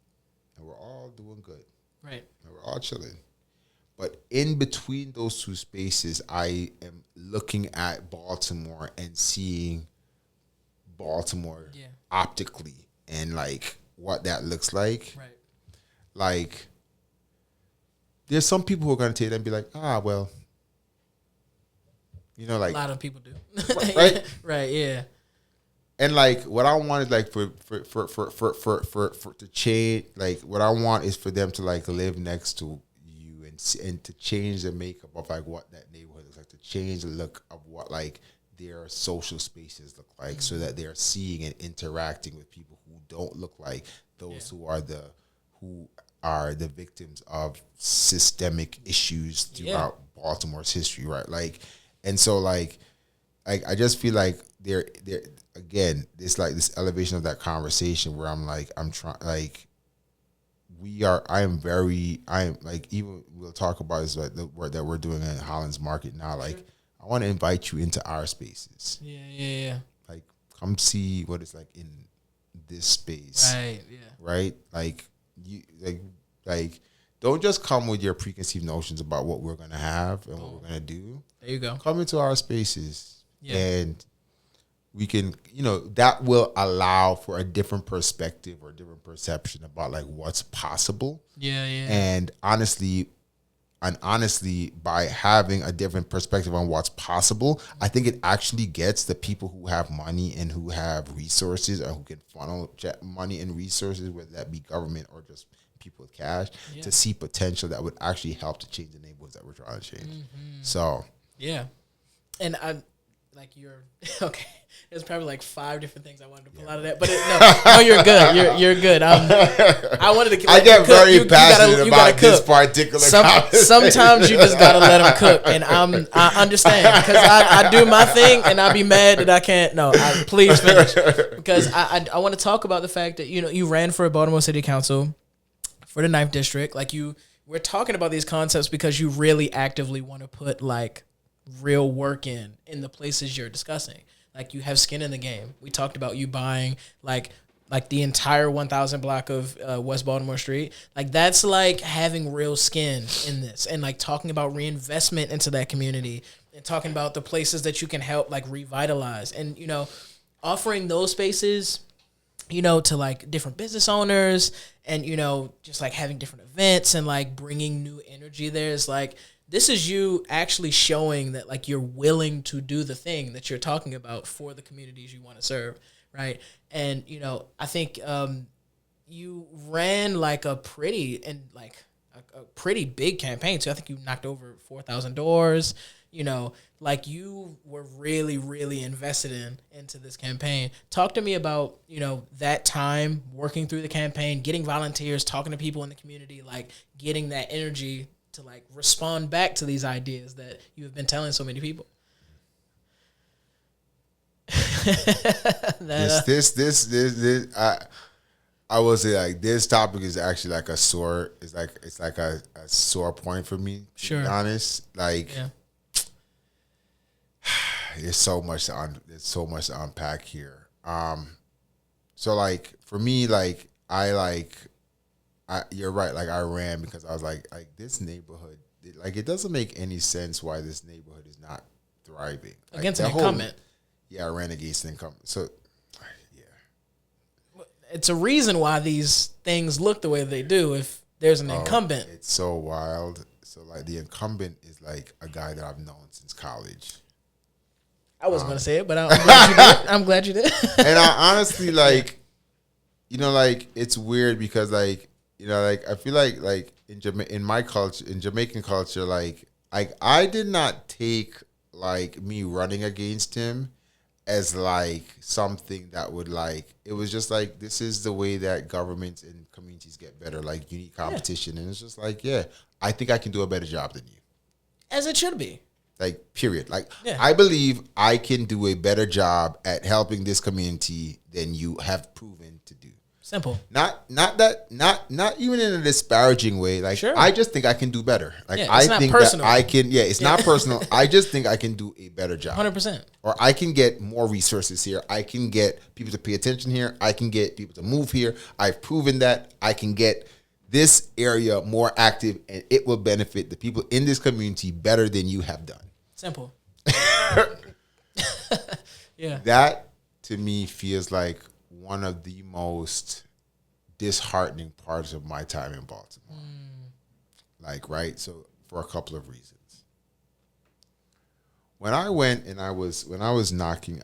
and we're all doing good. Right. And we're all chilling. But in between those two spaces, I am looking at Baltimore and seeing Baltimore optically and what that looks like. Right. There's some people who are going to take that and be well, a lot of people do. Right? Right, yeah. And what I want is for to change. What I want is for them to live next to you and to change the makeup of what that neighborhood looks like, to change the look of what their social spaces look like, so that they're seeing and interacting with people who don't look like those who are the victims of systemic issues throughout Baltimore's history, right? And so I just feel they're again, it's this elevation of that conversation where I'm trying, even we'll talk about this, the work that we're doing in Holland's Market now. I want to invite you into our spaces. Yeah. Come see what it's in this space. Right, yeah. Right? Don't just come with your preconceived notions about what we're going to have and what we're going to do. There you go. Come into our spaces. Yeah. And we can, that will allow for a different perspective or different perception about what's possible. Yeah. And honestly, by having a different perspective on what's possible, I think it actually gets the people who have money and who have resources or who can funnel money and resources, whether that be government or just people with cash, to see potential that would actually help to change the neighborhoods that we're trying to change. So. Yeah. And you're okay. There's probably 5 different things I wanted to pull out of that, but no, you're good. You're good. I wanted to. I get very passionate about this particular. Sometimes you just gotta let them cook, and I understand, because I do my thing, and I be mad that I can't. No, please finish, because I want to talk about the fact that you ran for Baltimore City Council for the 9th District. We're talking about these concepts because you really actively want to put real work in the places you're discussing. You have skin in the game. We talked about you buying the entire 1,000 block of West Baltimore Street. That's having real skin in this, and talking about reinvestment into that community, and talking about the places that you can help revitalize, and offering those spaces to different business owners, and just having different events and bringing new energy there is this is you actually showing that like you're willing to do the thing that you're talking about for the communities you want to serve, right? And I think you ran like a pretty a pretty big campaign too. I think you knocked over 4,000 doors. Like you were really, really invested into this campaign. Talk to me about, that time working through the campaign, getting volunteers, talking to people in the community, like getting that energy to like respond back to these ideas that you have been telling so many people. I will say like this topic is actually like it's like a sore point for me, to be honest. Like there's so much to unpack here. So like for me, like you're right. Like I ran because I was like this neighborhood, like it doesn't make any sense why this neighborhood is not thriving. Like, against an incumbent. I ran against an incumbent. So it's a reason why these things look the way they do if there's an incumbent. It's so wild. So like the incumbent is like a guy that I've known since college. I wasn't going to say it, but I'm glad you did. I'm glad you did. And I honestly like, like it's weird because like, I feel like in my culture, in Jamaican culture, like I did not take like me running against him as like something that would like, it was just like, this is the way that governments and communities get better. Like you need competition. And it's just like, I think I can do a better job than you. As it should be. Like, period. Like, I believe I can do a better job at helping this community than you have proven to do. Simple. Not even in a disparaging way. Like, I just think I can do better. Like, I think personal. That I can. Yeah, it's not personal. I just think I can do a better job. 100%. Or I can get more resources here. I can get people to pay attention here. I can get people to move here. I've proven that I can get this area more active, and it will benefit the people in this community better than you have done. Simple. That to me feels like one of the most disheartening parts of my time in Baltimore. Like, right? So for a couple of reasons. When I went and when I was knocking,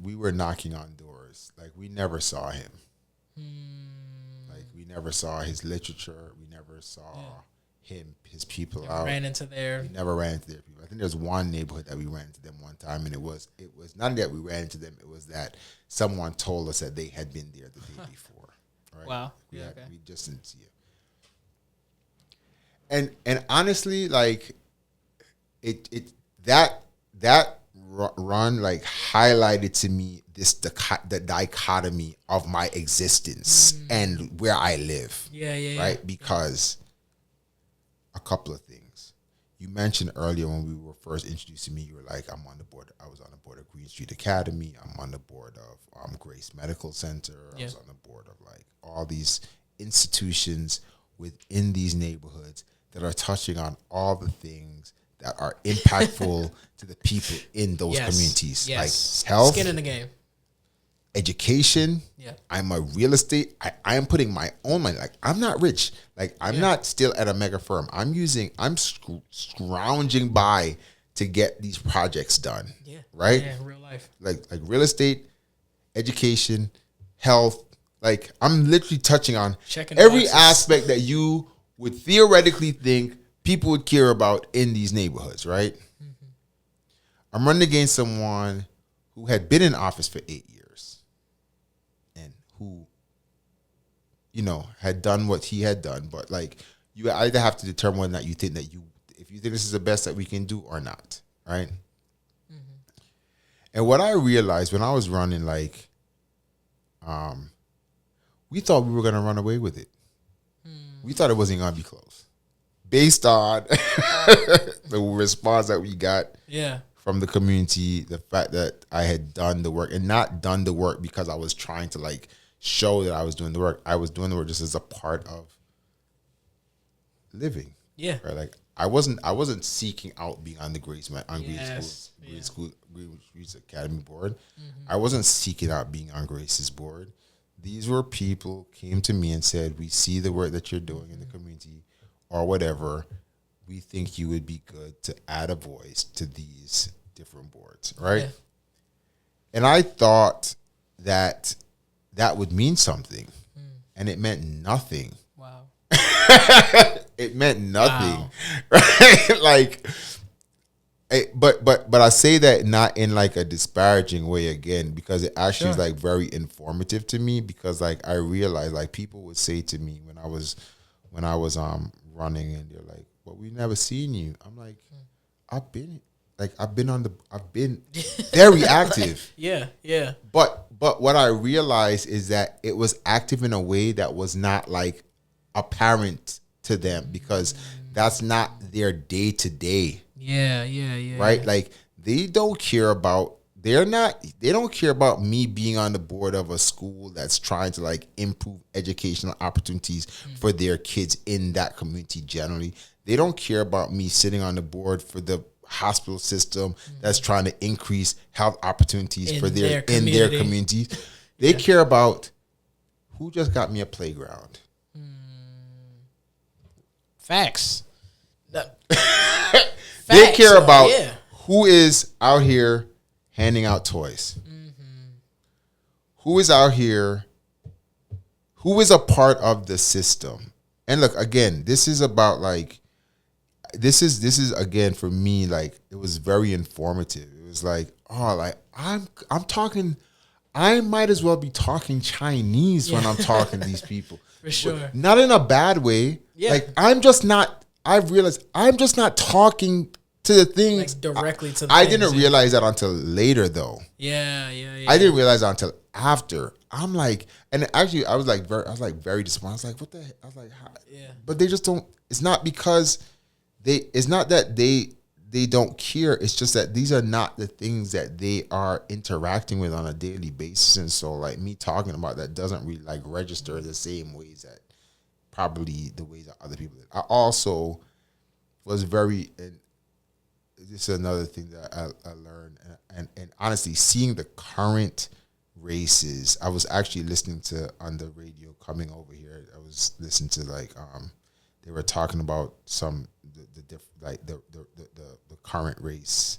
we were knocking on doors. Like we never saw him. Like we never saw his literature. We never saw his people out. Ran into their. We never ran into their people. I think there's one neighborhood that we ran into them one time, and it was not that we ran into them. It was that someone told us that they had been there the day before. Right? Wow. We just didn't see it. And honestly, like that run like highlighted to me the dichotomy of my existence and where I live. Right? Because a couple of things. You mentioned earlier when we were first introduced to me, you were like, I was on the board of Green Street Academy. I'm on the board of Grace Medical Center. I was on the board of like all these institutions within these neighborhoods that are touching on all the things that are impactful to the people in those communities. Like health. Skin in the game. Education. I'm a real estate. I am putting my own money. Like I'm not rich. Like I'm not still at a mega firm. I'm scrounging by to get these projects done. Right? Yeah, real life. Like real estate, education, health. Like I'm literally touching on every aspect that you would theoretically think people would care about in these neighborhoods, right? I'm running against someone who had been in office for 8 years and who, had done what he had done. But like, you either have to determine whether or not you think if you think this is the best that we can do or not, right? And what I realized when I was running, like, we thought we were going to run away with it. We thought it wasn't going to be close. Based on the response that we got from the community, the fact that I had done the work and not done the work because I was trying to like show that I was doing the work. I was doing the work just as a part of living. Yeah. Right. Like I wasn't seeking out being on the Green Academy board. I wasn't seeking out being on Grace's board. These were people came to me and said, we see the work that you're doing in the community or whatever. we think you would be good to add a voice to these different boards, right? Yeah. And I thought that would mean something, and it meant nothing. Wow. It meant nothing, Wow. right? Like, but I say that not in like a disparaging way again, because it actually is like very informative to me, because like I realized like people would say to me when I was running, and they're like, "Well, we never seen you." I'm like, I've been very active. Yeah. Yeah. But what I realized is that it was active in a way that was not like apparent to them, because that's not their day to day. Yeah. Yeah. Yeah. Right? Yeah. Like they don't care about me being on the board of a school that's trying to like improve educational opportunities for their kids in that community generally. They don't care about me sitting on the board for the hospital system that's trying to increase health opportunities for their communities. They care about who just got me a playground. Facts. They care about who is out here handing out toys. Who is out here, who is a part of the system. And look, again, this is about like, this is again for me, like it was very informative. It was like, oh, like I'm talking, I might as well be talking Chinese when I'm talking to these people. For sure. But not in a bad way. Yeah. Like I've realized I'm just not talking to the things Like directly to the I things, didn't realize that until later though. Yeah. I didn't realize that until after. I'm like, and actually I was very disappointed. I was like, what the heck? I was like, how? Yeah. But they just don't, it's not because it's not that they don't care. It's just that these are not the things that they are interacting with on a daily basis. And so like me talking about that doesn't really like register the same ways that probably the ways that other people did. I also was very, and this is another thing that I learned, and honestly, seeing the current races, I was actually listening to on the radio coming over here. I was listening to like they were talking about some the current race,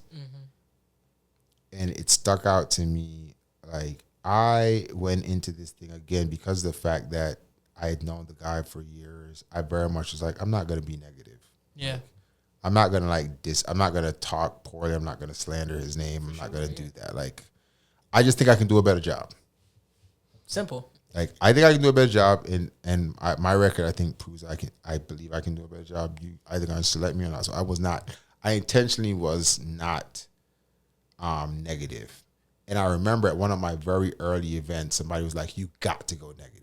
and it stuck out to me. Like I went into this thing again because of the fact that I had known the guy for years. I very much was like, I'm not gonna be negative. Yeah. I'm not gonna like this. I'm not gonna talk poorly. I'm not gonna slander his name. I'm not gonna do that. Like, I just think I can do a better job. Simple. Like, I think I can do a better job, and my record I think proves I believe I can do a better job. You either gonna select me or not. So I intentionally was not negative. And I remember at one of my very early events, somebody was like, "You got to go negative."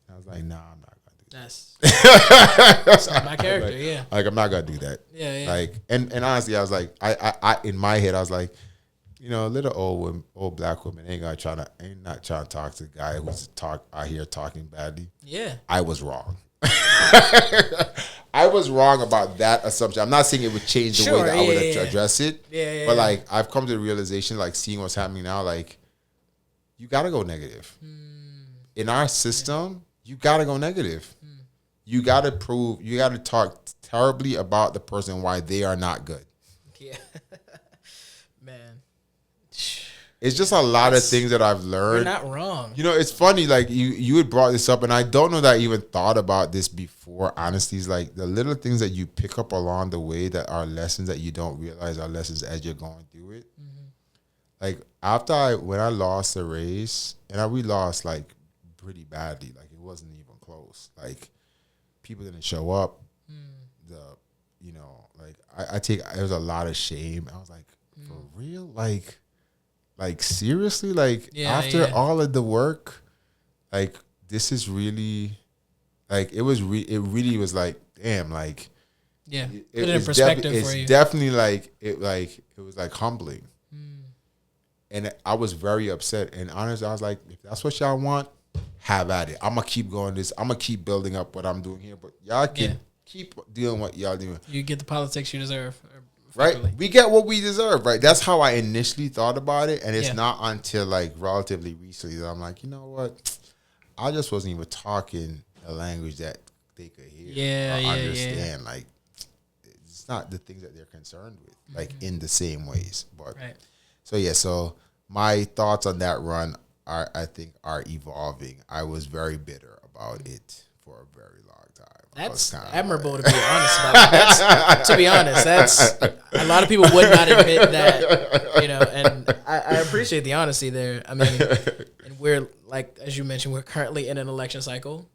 I was like, "Nah, I'm not gonna do that." That's not my character. Yeah. Like, I'm not gonna do that. Yeah. Like, and honestly, I was like, I in my head, I was like, you know, little old black woman ain't not trying to talk to the guy who's out here talking badly. Yeah. I was wrong. I was wrong about that assumption. I'm not saying it would change the way that I would address it. Yeah. But like, I've come to the realization, like seeing what's happening now, like you gotta go negative. In our system, you gotta go negative. You gotta talk terribly about the person why they are not good. Yeah. Man. It's just a lot of things that I've learned. You're not wrong. You know, it's funny, like you had brought this up, and I don't know that I even thought about this before, honestly. It's like the little things that you pick up along the way that are lessons that you don't realize are lessons as you're going through it. Like when I lost the race, and we lost like pretty badly, like it wasn't even close. Like people didn't show up. There was a lot of shame. I was like, for real? Like seriously? Like after all of the work, like this is really, like it really was like, damn, like put it in perspective for you. It's definitely like it was like humbling. And I was very upset. And honestly, I was like, if that's what y'all want, have at it. I'm gonna keep going this. I'm gonna keep building up what I'm doing here. But y'all can keep doing what y'all doing. You get the politics you deserve. Right? We get what we deserve, right? That's how I initially thought about it. And it's not until like relatively recently that I'm like, you know what? I just wasn't even talking a language that they could hear or understand. Like, not the things that they're concerned with, like in the same ways. But Right. so yeah, so my thoughts on that run I think are evolving. I was very bitter about it for a very long time. That's admirable to be honest about. That's, to be honest, that's a lot of people would not admit that, and I appreciate the honesty there. I mean, and we're like, as you mentioned, we're currently in an election cycle.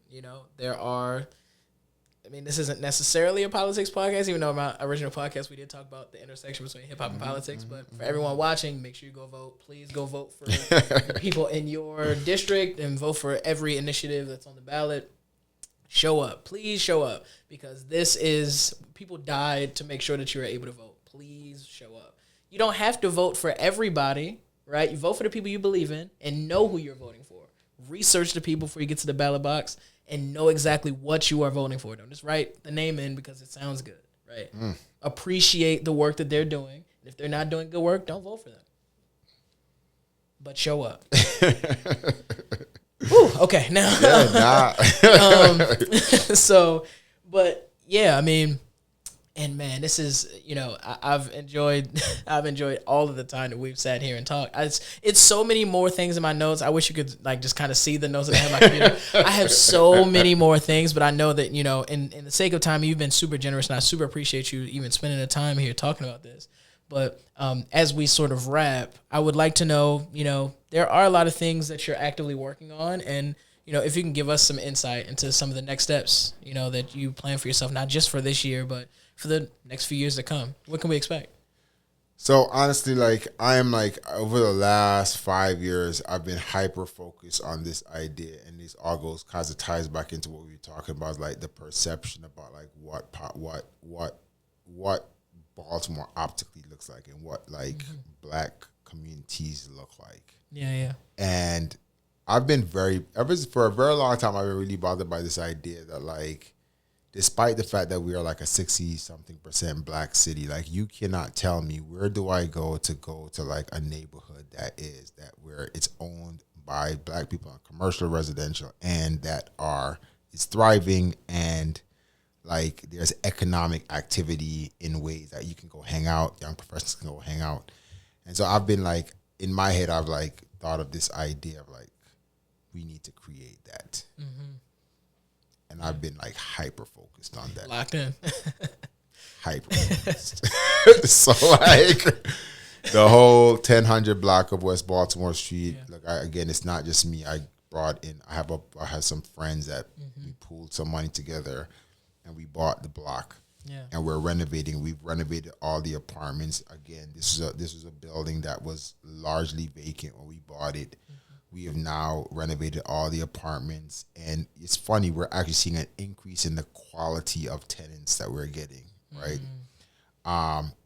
This isn't necessarily a politics podcast, even though my original podcast, we did talk about the intersection between hip hop and politics. But for everyone watching, make sure you go vote. Please go vote for the people in your district and vote for every initiative that's on the ballot. Show up. Please show up, because people died to make sure that you were able to vote. Please show up. You don't have to vote for everybody, right? You vote for the people you believe in and know who you're voting for. Research the people before you get to the ballot box and know exactly what you are voting for. Don't just write the name in because it sounds good, right? Appreciate the work that they're doing. If they're not doing good work, don't vote for them. But show up. Whew, okay, now. But yeah, I mean, and man, this is, I've enjoyed all of the time that we've sat here and talked. It's so many more things in my notes. I wish you could just kind of see the notes that I have on my computer. I have so many more things, but I know that, in the sake of time, you've been super generous, and I super appreciate you even spending the time here talking about this. But as we sort of wrap, I would like to know, there are a lot of things that you're actively working on, and if you can give us some insight into some of the next steps, that you plan for yourself, not just for this year, but for the next few years to come. What can we expect? So honestly, I am over the last 5 years, I've been hyper focused on this idea, and this all kind of ties back into what we were talking about, the perception about what Baltimore optically looks like, and what black communities look like. Yeah. And I've been for a very long time, I've been really bothered by this idea that despite the fact that we are a 60-something% black city, you cannot tell me where do I go to a neighborhood where it's owned by black people on commercial, residential, and it's thriving, and there's economic activity in ways that you can go hang out, young professionals can go hang out. And so I've been in my head, I've thought of this idea of we need to create that. And I've been hyper focused on that. Locked in. Hyper focused. So the whole 1000 block of West Baltimore Street. Yeah. Again, it's not just me. I had some friends that we pooled some money together, and we bought the block. Yeah. And we're renovating. We've renovated all the apartments. Again, this was a building that was largely vacant when we bought it. We have now renovated all the apartments, and it's funny, we're actually seeing an increase in the quality of tenants that we're getting, right?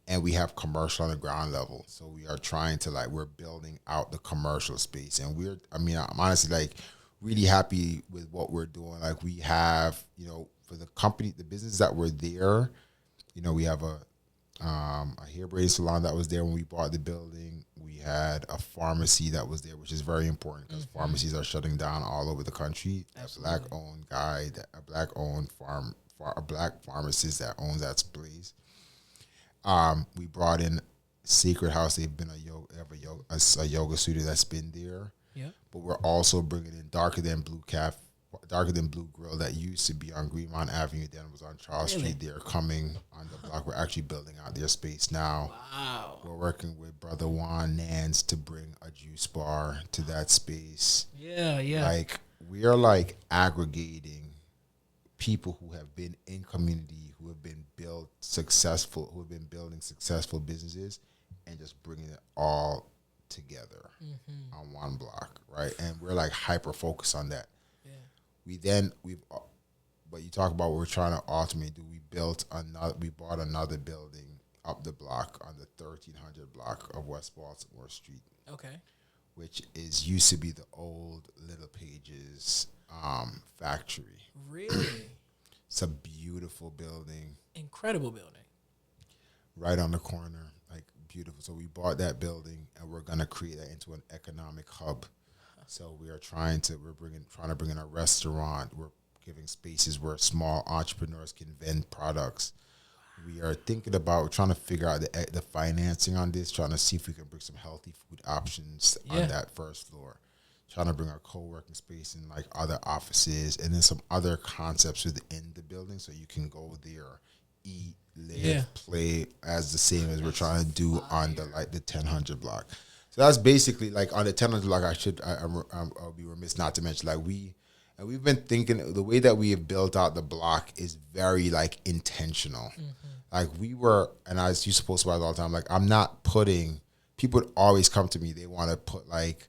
And we have commercial on the ground level, so we are trying to we're building out the commercial space, and I'm honestly really happy with what we're doing. We have, for the company, the business that were there, we have a hair braiding salon that was there when we bought the building. We had a pharmacy that was there, which is very important because pharmacies are shutting down all over the country. Absolutely. A black pharmacist that owns that place. We brought in Sacred House. They've been a yoga studio that's been there. Yeah. But we're also bringing in Darker Than Blue Grill that used to be on Greenwood Avenue, then was on Charles Street. They're coming on the block. We're actually building out their space now. Wow. We're working with Brother Juan Nance to bring a juice bar to that space. Yeah. We are aggregating people who have been in community, who have been building successful businesses, and just bringing it all together on one block, right? And we're hyper focused on that. But you talk about what we're trying to ultimately do. We bought another building up the block on the 1300 block of West Baltimore Street. Okay. Which used to be the old Little Pages factory. Really? It's a beautiful building. Incredible building. Right on the corner, beautiful. So we bought that building, and we're gonna create that into an economic hub. So we're trying to bring in a restaurant. We're giving spaces where small entrepreneurs can vend products. We are thinking about trying to figure out the financing on this, trying to see if we can bring some healthy food options on that first floor. Trying to bring our co-working space in like other offices, and then some other concepts within the building, so you can go there, eat, live, play, as the same as we're trying to do on the 1000 block. So that's basically like on the 1000 block. I'll be remiss not to mention we've been thinking the way that we have built out the block is very like intentional. Like we were, and I used to post about it all the time. Like I'm not putting. People would always come to me. They want to put like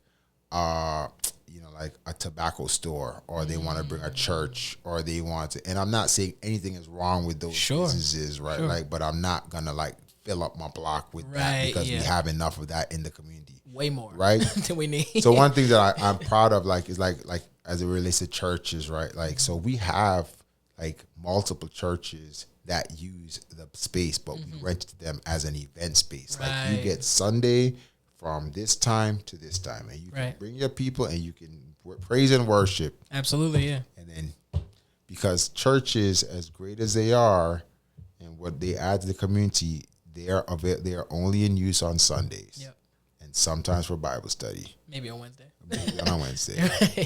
like a tobacco store, or they want to bring a church, or they want to, and I'm not saying anything is wrong with those businesses, right? Like, but I'm not gonna like fill up my block with that, because we have enough of that in the community. Way more, right? than we need. So one thing that I'm proud of, like, is like as it relates to churches, right? Like, so we have like multiple churches that use the space, but we rent to them as an event space. Like you get Sunday from this time to this time, and you can bring your people, and you can praise and worship. Absolutely, yeah. And then, because churches, as great as they are, and what they add to the community, they are only in use on Sundays. Yep. And sometimes for Bible study. Maybe on Wednesday.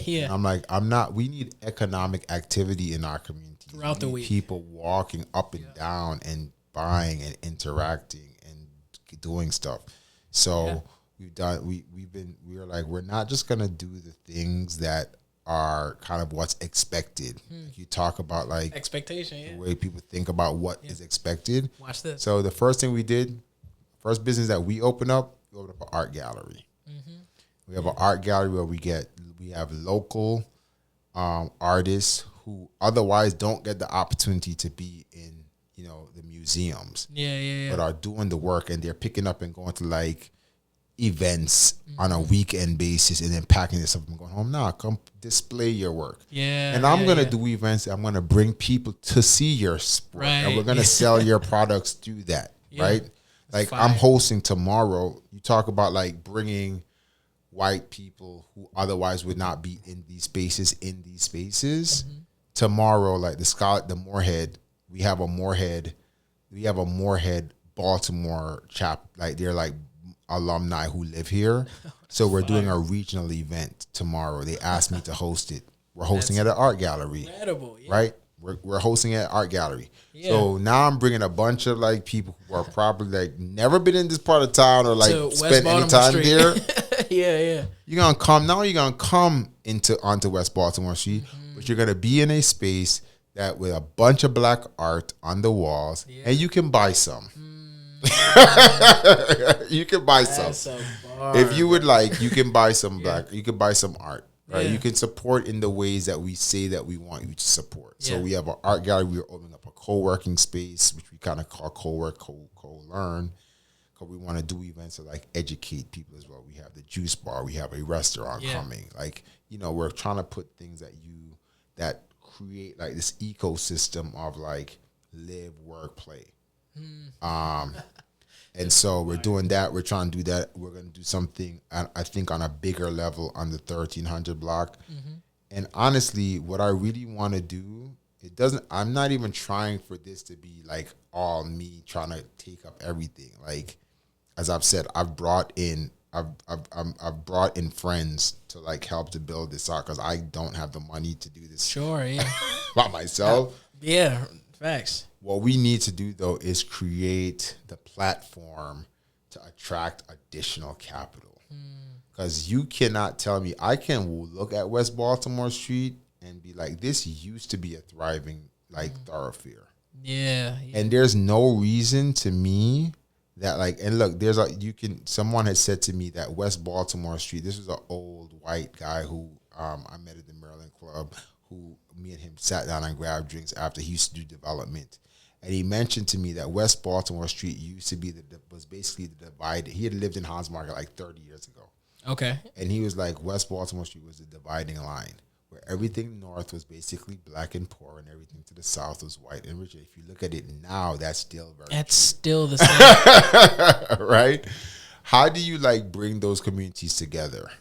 Yeah. And I'm like, we need economic activity in our community. Throughout the week. People walking up and down and buying and interacting and doing stuff. So we're like, we're not just gonna do the things that are kind of what's expected. Like you talk about like expectation, the way people think about what is expected. Watch this. So the first thing we did, first business that we opened up an art gallery. We have an art gallery where we have local artists who otherwise don't get the opportunity to be in the museums. But are doing the work, and they're picking up and going to like events on a weekend basis, and then packing this up and going home. Nah, come display your work. And I'm gonna do events. I'm gonna bring people to see your sport, and we're gonna sell your products through that, right? Like I'm hosting tomorrow. You talk about like bringing white people who otherwise would not be in these spaces. Tomorrow, like the Moorhead, we have a Moorhead Baltimore chap. Like they're like alumni who live here. So we're doing a regional event tomorrow. They asked me to host it. We're hosting at an art gallery. Incredible, right? We're hosting at an art gallery. So now I'm bringing a bunch of like people who are probably like never been in this part of town, or like spent any time there. You're gonna come onto West Baltimore Street, but you're gonna be in a space that with a bunch of black art on the walls, and you can buy some. You can buy some. If you would like, you can buy some you can buy some art. Right, you can support in the ways that we say that we want you to support. So we have an art gallery. We're opening up a co-working space, which we kind of call co-work, co-learn, because we want to do events to like educate people as well. We have the juice bar. We have a restaurant coming. Like, we're trying to put things that create like this ecosystem of like live, work, play. And so we're doing that. I'm trying to do that. We're going to do something, I think, on a bigger level on the 1300 block. And honestly, what I really want to do, I'm not even trying for this to be like all me trying to take up everything. Like, as I've said, I've brought in friends to like help to build this out, because I don't have the money to do this by myself. Facts. What we need to do, though, is create the platform to attract additional capital. Because you cannot tell me, I can look at West Baltimore Street and be like, this used to be a thriving like thoroughfare. And there's no reason to me that like, and look, someone had said to me that West Baltimore Street, this was an old white guy who I met at the Maryland Club, who me and him sat down and grabbed drinks after. He used to do development. And he mentioned to me that West Baltimore Street used to be was basically the divide. He had lived in Hans Market like 30 years ago. Okay. And he was like, West Baltimore Street was the dividing line, where everything north was basically black and poor, and everything to the south was white and rich. If you look at it now, that's still still the same. Right? How do you like bring those communities together?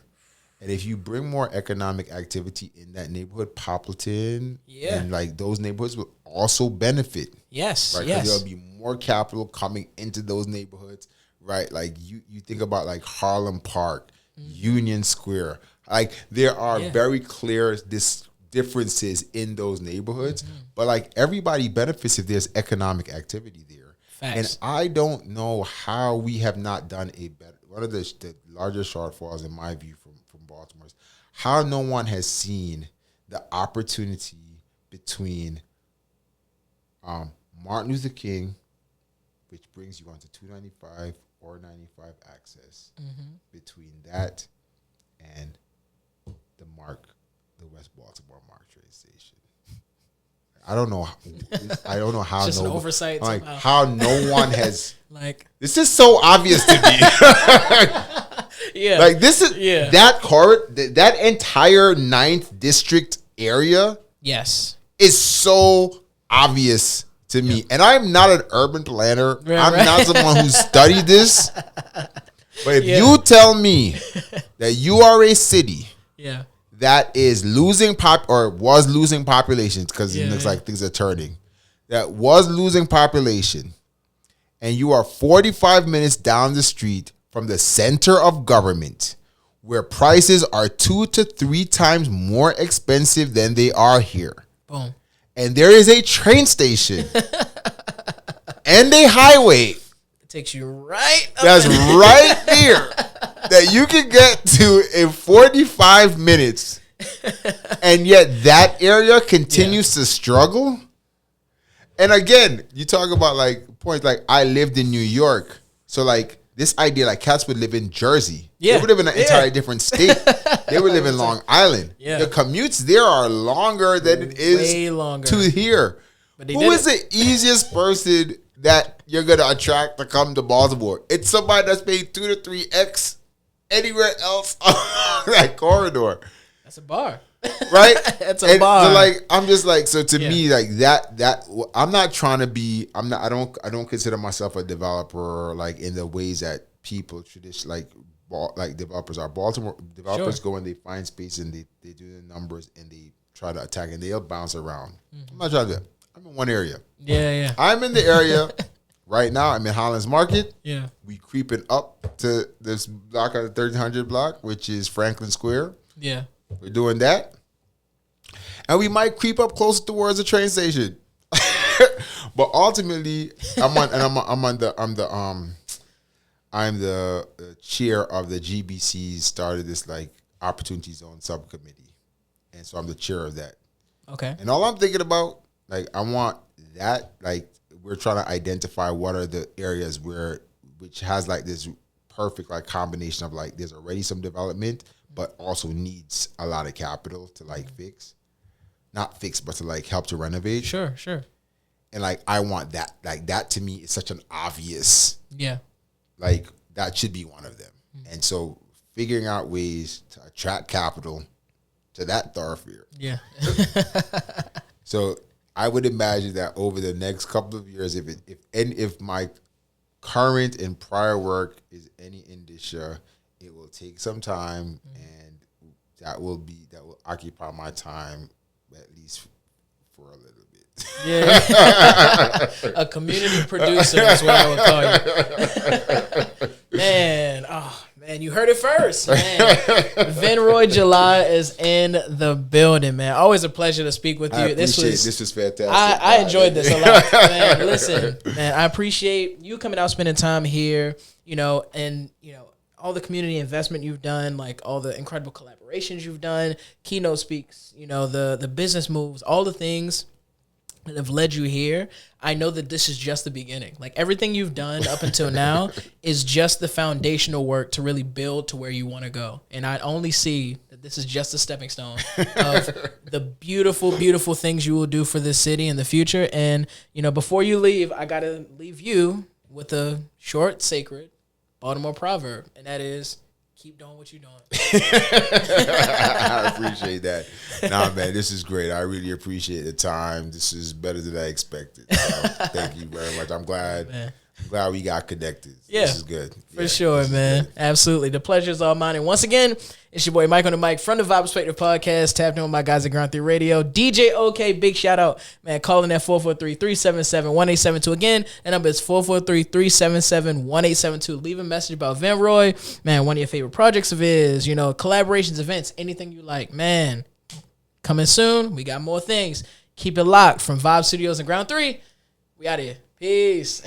And if you bring more economic activity in that neighborhood, Poppleton, and like those neighborhoods will also benefit. Yes, Right, because there'll be more capital coming into those neighborhoods, right? Like you think about like Harlem Park, Union Square. Like there are very clear differences in those neighborhoods, but like everybody benefits if there's economic activity there. Facts. And I don't know how we have not done a better. One of the largest shortfalls in my view from Baltimore is how no one has seen the opportunity between Martin Luther King, which brings you onto 295 or 95 access, between that and the West Baltimore Mark train station. I don't know. I don't know how. Just an oversight. Like how no one has. Like this is so obvious to me. Yeah. Like this is that that entire 9th district area. Yes. Is so obvious to me, and I'm not an urban planner. I'm not someone who studied this. But if you tell me that you are a city, that is losing was losing population, because it looks like things are turning, that was losing population, and you are 45 minutes down the street from the center of government, where prices are 2 to 3 times more expensive than they are here. Boom. And there is a train station and a highway. It takes you right up. That's right there that you can get to in 45 minutes. And yet that area continues to struggle. And again, you talk about like points like I lived in New York. So like this idea, like cats would live in Jersey. They would live in an entirely different state. They would live in Long Island. The commutes there are longer than it is to here. But who is the easiest person that you're going to attract to come to Baltimore? It's somebody that's paying 2 to 3x anywhere else on that corridor. That's a bar. Right? That's a bar. So like I'm just like, so to me, like that I'm not trying to be, I don't consider myself a developer like in the ways that people traditionally like developers are. Baltimore developers go and they find space and they do the numbers and they try to attack and they'll bounce around. I'm not trying to do that. I'm in one area. I'm in the area right now. I'm in Holland's Market. We creeping up to this block on the 1300 block, which is Franklin Square. We're doing that. And we might creep up closer towards the train station. But ultimately, I'm the chair of the GBC started this like opportunity zone subcommittee. And so I'm the chair of that. Okay. And all I'm thinking about, like, I want that, like, we're trying to identify what are the areas which has like this perfect like combination of like there's already some development, but also needs a lot of capital to like not fix, but to like help to renovate. Sure. And like I want that. Like that to me is such an obvious. Yeah. Like that should be one of them. And so figuring out ways to attract capital to that thoroughfare. Yeah. So I would imagine that over the next couple of years, if my current and prior work is any indicia, it will take some time, and that will occupy my time at least for a little bit. Yeah. A community producer is what I would call you. Man, you heard it first, man. Venroy July is in the building, man. Always a pleasure to speak with you. This was fantastic. I enjoyed this a lot, man. Listen, man, I appreciate you coming out, spending time here, and all the community investment you've done, like all the incredible collaborations you've done, keynote speaks, the business moves, all the things that have led you here. I know that this is just the beginning. Like everything you've done up until now is just the foundational work to really build to where you want to go. And I only see that this is just a stepping stone of the beautiful, beautiful things you will do for this city in the future. And, before you leave, I got to leave you with a short, sacred Baltimore proverb. And that is, keep doing what you're doing. I appreciate that. Nah, man, this is great. I really appreciate the time. This is better than I expected. So thank you very much. I'm glad I'm glad we got connected. Yeah. This is good. For sure, man. Absolutely. The pleasure is all mine. And once again, it's your boy Mike on the mic from the Vibe Perspective Podcast. Tapped in with my guys at Ground 3 Radio. DJ OK, big shout out. Man, calling at 443-377-1872. Again, that number is 443-377-1872. Leave a message about Venroy. Man, one of your favorite projects of his, collaborations, events, anything you like. Man, coming soon. We got more things. Keep it locked from Vibe Studios and Ground 3. We out of here. Peace.